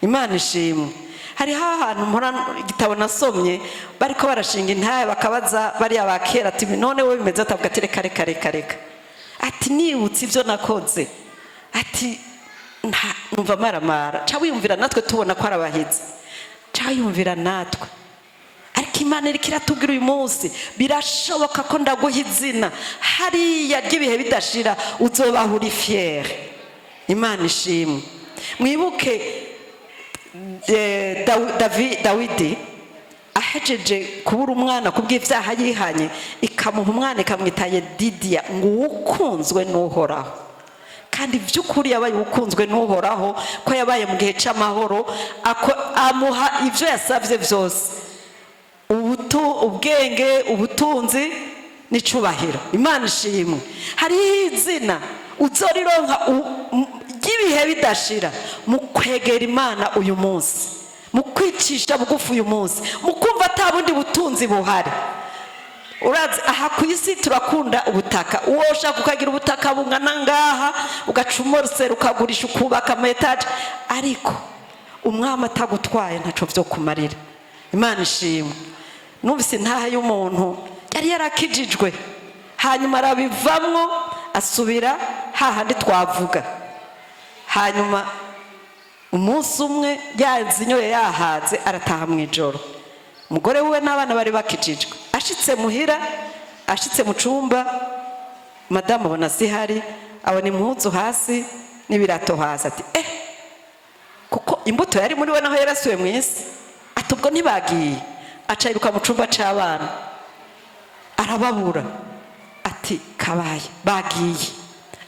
Imana ishimwe. Hariho ahantu mpora igitabo nasomye bariko barashinga intaye bakabaza bari abakera ati none we bimeze atavuga ati reka ati nibutse ibyo nakoze, ati numva maramara. Ca wiyumvira natwe tubona ko arabahizi, ca wiyumvira natwe. Ariko Imana iriko iratubwira uyu munsi birashoboka ko ndaguha izina hariya ry'ibihe bidashira, uzobahura fiere. Imana ishimwe. Mwibuke Dawidi ahejeje kubura umwana kubw'ivyaha yihanye, ikamuha umwana ikamwitaye Didiya, ngo ukunzwe n'uhoraho. Kandi by'ukuri yabaye ukunzwe n'uhoraho, ko yabaye mu gihe c'amahoro, amuha ivyo yasavye vyose, ubwenge, ubutunzi n'icubahiro. Imana ishimwe. Hariho izina uzorironka ry'ibihe bidashira mu kwegera Imana uyu munsi, mu kwicisha bugufi uyu munsi, mu kumva ata bundi butunzi buhari. Urazi aha ku isi turakunda ubutaka, uwoshaka ukagira ubutaka bungana ngaha, ugacumorse ukagurisha ukubaka ametaje, ariko umwami atagutwaye ntaco vyo kumarira. Imana ishimwe. Numvise ntaha y'umuntu yari yarakijijwe, hanyuma arabivamwo asubira hahandi twavuga. Hanyuma umunsi umwe yazinyoye yahaze, arataha mw'ijoro. Umugore we n'abana bari bakijijwe, ashitse muhira, ashitse mu cumba, madamu abona zihari, abona impuzu hasi n'ibirato hasi, ati kuko imbuto yari muri we naho yarasuye mw'isi, ati ubwo ntibagiye. Aca yiruka mu cumba c'abana arababura, ati kabaye bagiye.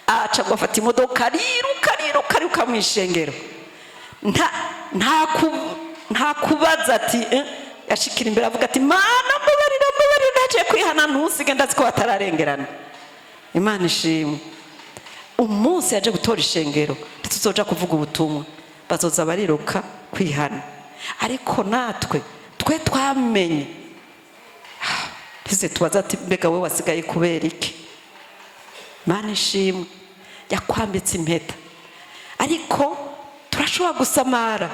Aca gufata imodoka ariruka mw'ishengero, nta kubaza, ati yashikira imbere avuga ati Mana mbabarira ndaje kwihana, ntusige ndazi ko batararengerana. Imana ishimwe. Umunsi yaje gutora ishengero, tuzoja kuvuga ubutumwa, bazoza bariruka kwihana. Ariko natwe twe twamenye, tuze tubaza ati mbega we wasigaye kubera iki? Imana ishimwe. Yakwambitse impeta, ariko turashobora gusamara.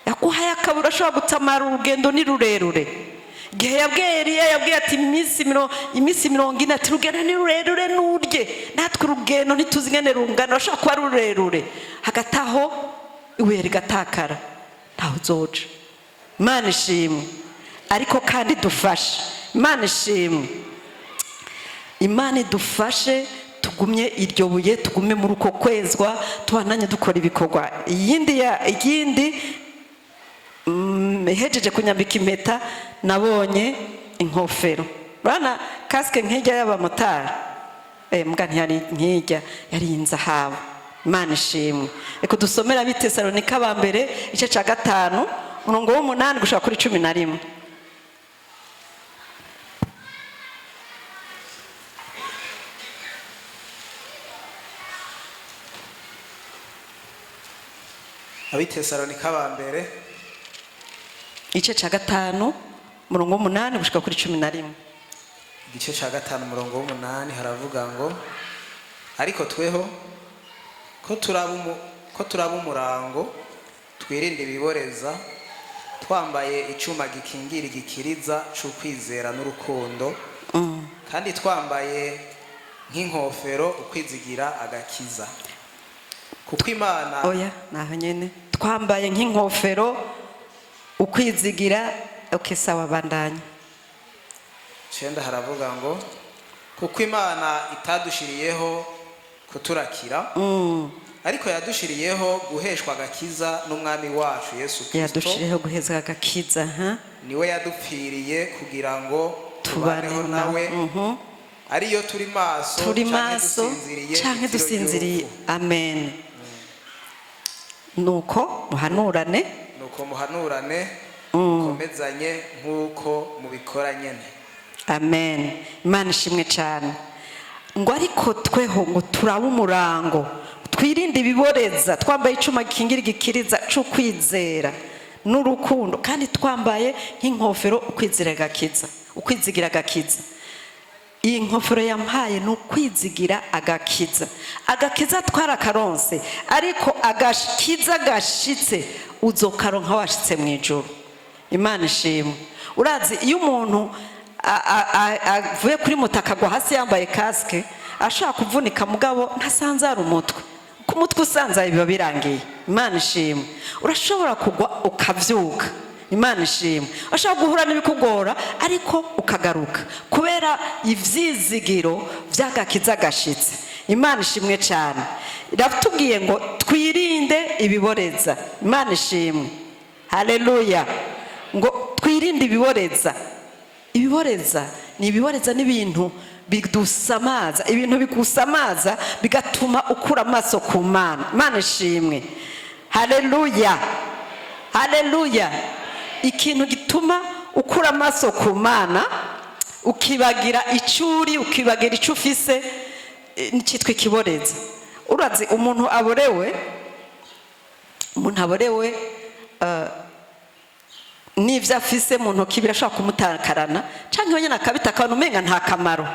Yakuhaye akabura, ashobora gutamara, urugendo ni rurerure. Igihe yabwiye Eliya, yabwiye ati iminsi 40, ati urugendo ni rurerure nurye. Natwe urugendo ntituzi ingene rungana, ashobora kuba rurerure. Hagati aho ibuye rigatakara, ntaho uzoja. Imana ishimwe. Ariko kandi dufashe. Imana ishimwe. Imana idufashe tugumye iryo buye, tugume muri uko kwezwa, tubananye dukora ibikorwa. Iyindi hejeje kunyambika impeta, nabonye inkofero. Bana kasike nk'ijya y'abamotari, mbwa ntiyari nk'ijya, yari inzahabu. Imana ishimwe. Eko dusomera Abitesalonika ba mbere igice ca 5 umurongo w'8 gushika kuri 11. Abitesalonika ba mbere igice ca 5 umurongo w'8 gushika kuri 11. Igice ca 5 umurongo w'8 haravuga ngo, ariko tweho ko turaba umurango, twirinde ibiboreza, twambaye icuma gikingira igikiriza c'ukwizera n'urukundo, kandi twambaye nk'inkofero ukwizigira agakiza. Kuko Imana naho nyene twambaye nk'inkofero ukwizigira. Sawa, bandanya. Cenda haravuga ngo, kuko Imana itadushiriyeho kuturakira, ariko yadushiriyeho guheshwa agakiza n'umwami wacu Yesu Kristo. Yadushiriyeho guhezwa agakiza, niwe yadupfiriye kugira ngo tubaneho nawe, ariyo turi maso canke dusinziriye. Amen. Nuko muhanurane, mukomezanye nk'uko mubikora nyene. Amen. Imana ishimwe cyane. Ngo ariko tweho ngo turaba umurango, twirinde ibiboreza, twambaye icuma gikingira igikiriza c'ukwizera n'urukundo, kandi twambaye nk'inkofero ukwizigira agakiza. Iyi nkofero yampaye ni ukwizigira agakiza. Agakiza twarakaronse, ariko agakiza gashitse uzokaronka washitse mw'ijuru. Imana ishimwe. Urazi iyo umuntu avuye kuri moto akagwa hasi yambaye kasike, ashaka kuvunika mugabo ntasanzara umutwe, ku mutwe usanzaye biba birangiye. Imana ishimwe. Urashobora kugwa ukavyuka. Imana ishimwe. Ashaka guhura n'ibikugora ariko ukagaruka kubera ivyizigiro vy'agakiza gashitse. Imana ishimwe cyane. Iratubwiye ngo twirinde ibiboreza. Imana ishimwe. Haleluya. Ngo twirinde ibiboreza. Ibiboreza ni ibiboreza n'ibintu bidusamaza, ibintu bigusamaza bigatuma ukura amaso ku Mana. Imana ishimwe. Haleluya, haleluya. Ikintu gituma ukura amaso ku Mana ukibagira icuri, ukibagira ico ufise, nicitwa ikiboreza. Urazi umuntu aborewe n'ivyo afise mu ntoki birashobora kumutakarana canke yonyene akabitakana umenga nta kamaro,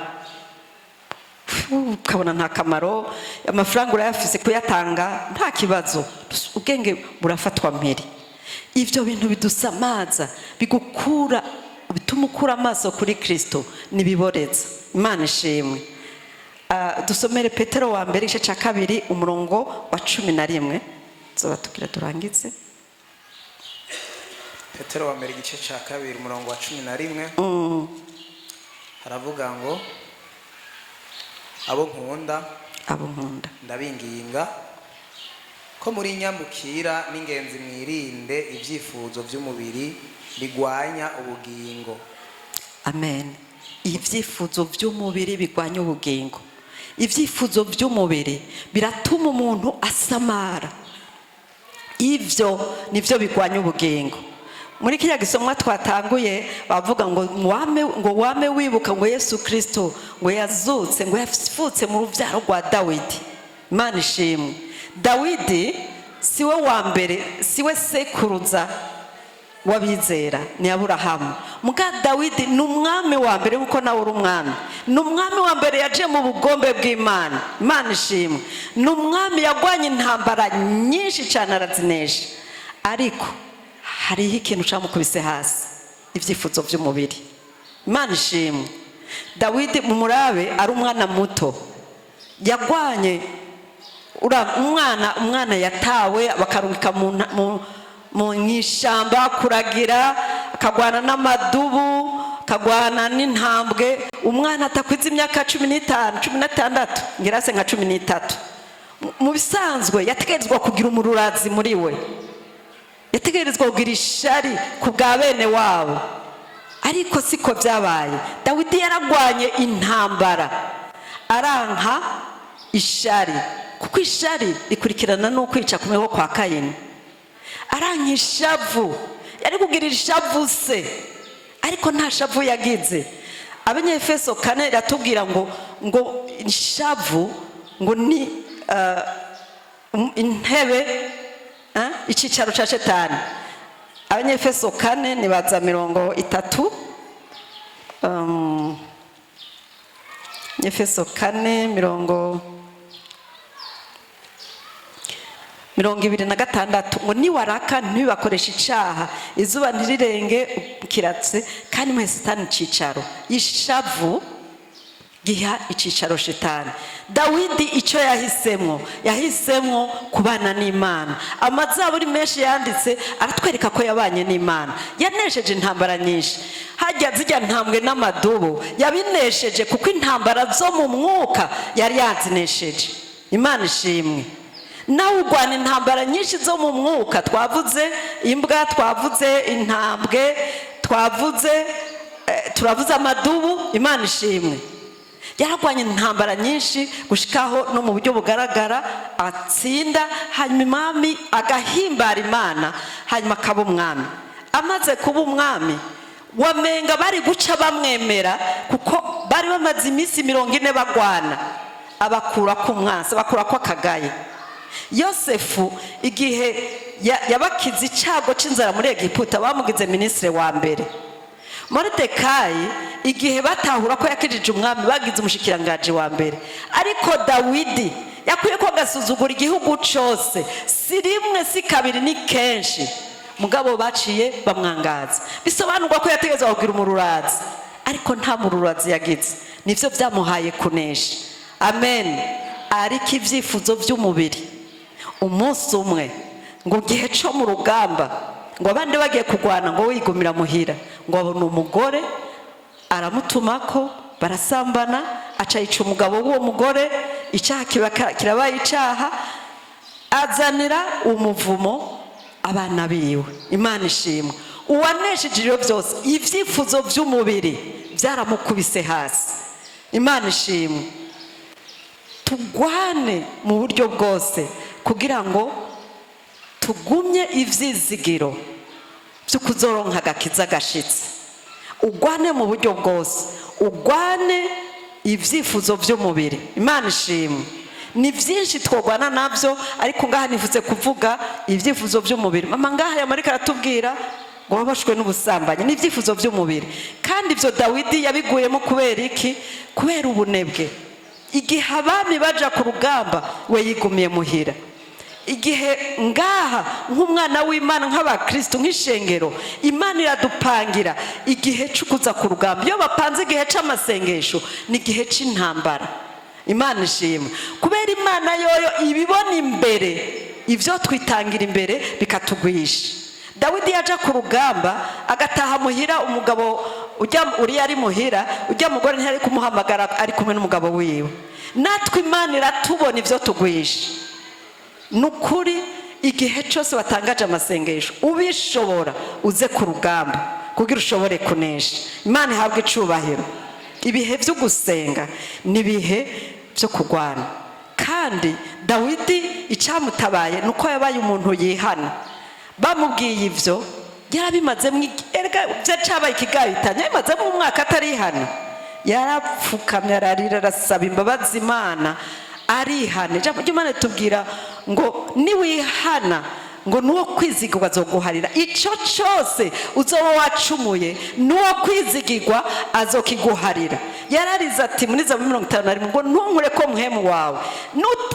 ukabona nta kamaro, amafaranga urayafise kuyatanga nta kibazo, ubwenge burafatwa mpiri. Ivyo bintu bidusamaza bigukura, bituma ukura amaso kuri Kristo nibiboreza. Imana ishimwe. Dusomere Petero wa mbere igice ca 2 umurongo wa 11 zoba tugira turangize. Petero wa mbere igice ca 2 umurongo wa 11 haravuga ngo abo nkunda ndabinginga ko muri nyambukira n'ingenzi mwirinde ivyifuzo vy'umubiri bigwanya ubugingo. Amen. Ivyifuzo vy'umubiri bigwanya ubugingo. Ivyifuzo vy'umubiri biratuma umuntu asamara. Ivyo nivyo bigwanya ubugingo. Muri kiriya gisomwa twatanguye bavuga ngo wame wibuka ngo Yesu Kristo ngo yazutse, ngo yafutse mu ruvyaro rwa Dawidi. Imana ishimwe. Dawidi siwe wa mbere, siwe sekuruza wabizera, ni Aburahamu. Muga Dawidi ni umwami wa mbere kuko nawe uri umwami. Ni umwami wa mbere yaje mu bugombe bw'Imana. Imana ishimwe. Ni umwami yagwanye intambara nyinshi cyane arazinesha. Ariko hariho ikintu camukubise hasi, ivyifuzo vy'umubiri. Imana ishimwe. Dawidi mu murabe ari umwana muto yagwanye umwana yatawe bakarungika mu nyishamba kuragira, akagwana n'amadubu, akagwana n'intambwe. Umwana atakwiza imyaka 15 16 ngirase nka 13. Mu bisanzwe yategerezwa kugira umururazi muri we, yategerezwa kugira ishari ku bwa bene wabo, ariko siko byabaye. Dawidi yaragwanye intambara aranka ishari, kuko ishari ikurikirana no kwica kumwe kwa Kayini. Aranka ishavu, yari kugira ishavu se, ariko nta shavu yagize. Abanyefeso 4 ratubwira ngo ishavu ngo ni intebe icicaro ca Shetani. Abanyefeso 4 nibaza 30. Efeso 4 26 ngo niwaraka ntibakoresha icaha, izuba ntirirenge kiratse, kandi mu Shetani cicaro. Ishavu giha icicaro Shetani. Dawidi ico yahisemwo kubana n'Imana. Amazaburi menshi yanditse aratwereka ko yabanye n'Imana, yanesheje intambara nyinshi. Hajya zijya ntambwe n'amadubu yabinesheje kuko intambara zo mu mwuka yari yazinesheje. Imana ishimwe. Nawe ugwana intambara nyinshi zo mu mwuka, twavuze imbwa, twavuze intambwe, turavuze amadubu. Imana ishimwe. Yaragwanye intambara nyinshi gushikaho no mu buryo bugaragara atsinda, hanyuma imami agahimbara Imana, hanyuma akaba umwami. Amaze kuba umwami wamenga bari guca bamwemera kuko bari bamaze iminsi 40 bagwana. Abakura ku mwansi, abakura ko akagaye. Yosefu igihe yabakize icago c'inzara muri Egiputa bamugize ministre wa mbere. Moridekayi igihe batahura ko yakijije umwami bagize umushikirangaje wa mbere. Ariko Dawidi yakwiye ko gasuzugura igihugu cose, si rimwe si kabiri ni kenshi, mugabo baciye bamwangaza. Bisobanurwa ko yategezwa kugira umururazi, ariko nta mururazi yagize. Nivyo vyamuhaye kunesha. Amen. Ariko ivyifuzo vy'umubiri, umunsi umwe ngo gihe co mu rugamba, ngo abandi bagiye kugwana, ngo wigumira muhira, ngo abona umugore aramutumako, barasambana, aca yica umugabo w'uwo mugore, icaha kirabaye icaha, azanira umuvumo abana biwe. Imana ishimwe. uwanesheje ibyo byose ibyifuzo by'umubiri byaramukubise hasi. Imana ishimwe. Tugwane mu buryo bwose kugira ngo tugumye ivyizigiro byo kuzoronka agakiza gashitse. Ugwane mu buryo bwose, ugwane ivyifuzo by'umubiri. Imana ishimwe. Ni byinshi twogwana navyo, ariko ngaha nivuze kuvuga ivyifuzo by'umubiri. Mama ngaha yamarika aratubwira ngo babashwe n'ubusambanyi n'ivyifuzo by'umubiri, kandi ibyo Dawidi yabiguyemo kubera iki? Kubera ubunebwe. Igihe abami baja ku rugamba, we yigumiye muhira. Igihe ngaha nk'umwana w'Imana, nk'abakristo, nk'ishengero, Imana iradupangira igihe cy'ukuza ku rugamba. Iyo bapanze igihe c'amasengesho ni igihe c'intambara. Imana ishimwe. Kubera Imana yoyo ibibona imbere, ivyo twitangira imbere bikatugwisha. Dawidi yaja ku rugamba agataha muhira, umugabo uri ari muhira, ujya mugore ntiyari kumuhamagara ari kumwe n'umugabo wiwe. Natwe Imana iratubona ivyo tugwisha. Nukuri igihe cyose watangaje amasengesho, ubishobora uze ku rugamba kugira ushobore kunesha. Imana ihabwe icubahiro. Ibihe byo gusenga ni ibihe byo kugwana. Kandi Dawidi icamutabaye nuko yabaye umuntu yihana. Bamubwiye ivyo yarabimazemo cyabaye ikigabitanya, yamazemo umwaka atarihana. Yarapfukamye ararira arasaba imbabazi Imana, arihana. Ijambo ry'Imana tubwira ngo niwihana ngo nuwo kwizigirwa azoguharira. Ico cyose uzoba wacumuye nuwo kwizigirwa azokiguharira. Yarariza ati muri Zaburi 51 ngo ntunkure ko muhemu wawe,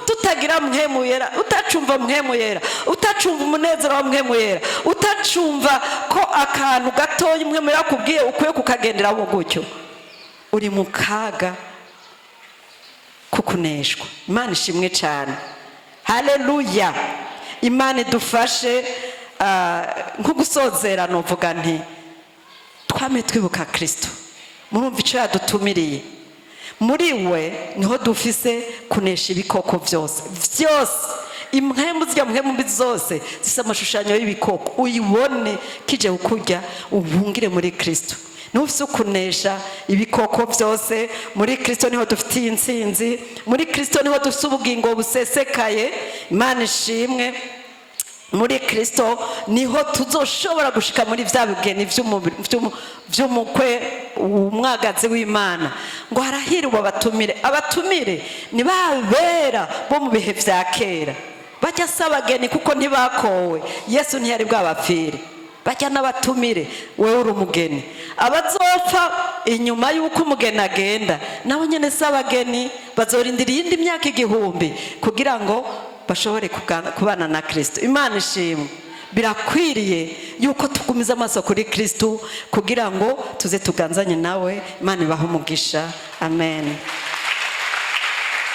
tutagira muhemu yera, utacumva muhemu yera, utacumva umunezero wa muhemu yera, utacumva ko akantu gatoya muhemu yakubwiye ukwiye kukagenderaho gutyo, uri mu kaga kukuneshwa. Imana ishimwe cyane. Haleluya. Imana idufashe. Nko gusozera novuga nti twame twibuka Kristo. Murumva icyo yadutumiriye. Muri we niho dufise kunesha ibikoko byose. Impemu z'ya mpemu zose zisa amashushanyo y'ibikoko. Uyibone kije kukurya, ubungire muri Kristo. Nufise kunesha ibikoko byose. Muri Kristo niho dufitiye intsinzi. Muri Kristo niho dufise ubugingo busesekaye. Imana ishimwe. Muri Kristo niho tuzoshobora gushika muri vya bigeni vy'umukwe umwagazi w'Imana. Ngo harahirwa abatumire ni babera bo mu bihe vya kera. Bajya sabageni kuko ntibakowe. Yesu ntiyari bwabapfire. Bajya n'abatumire, wewe uri umugeni. Abazopfa inyuma y'uko umugeni agenda, nabo nyene sabageni bazorindira iyindi myaka 1000 kugira ngo bashobore kubana na Kristo. Imana ishimwe. Birakwiriye yuko tugumiza amaso kuri Kristo kugira ngo tuze tuganzanye nawe. Imana ibahe umugisha. Amen.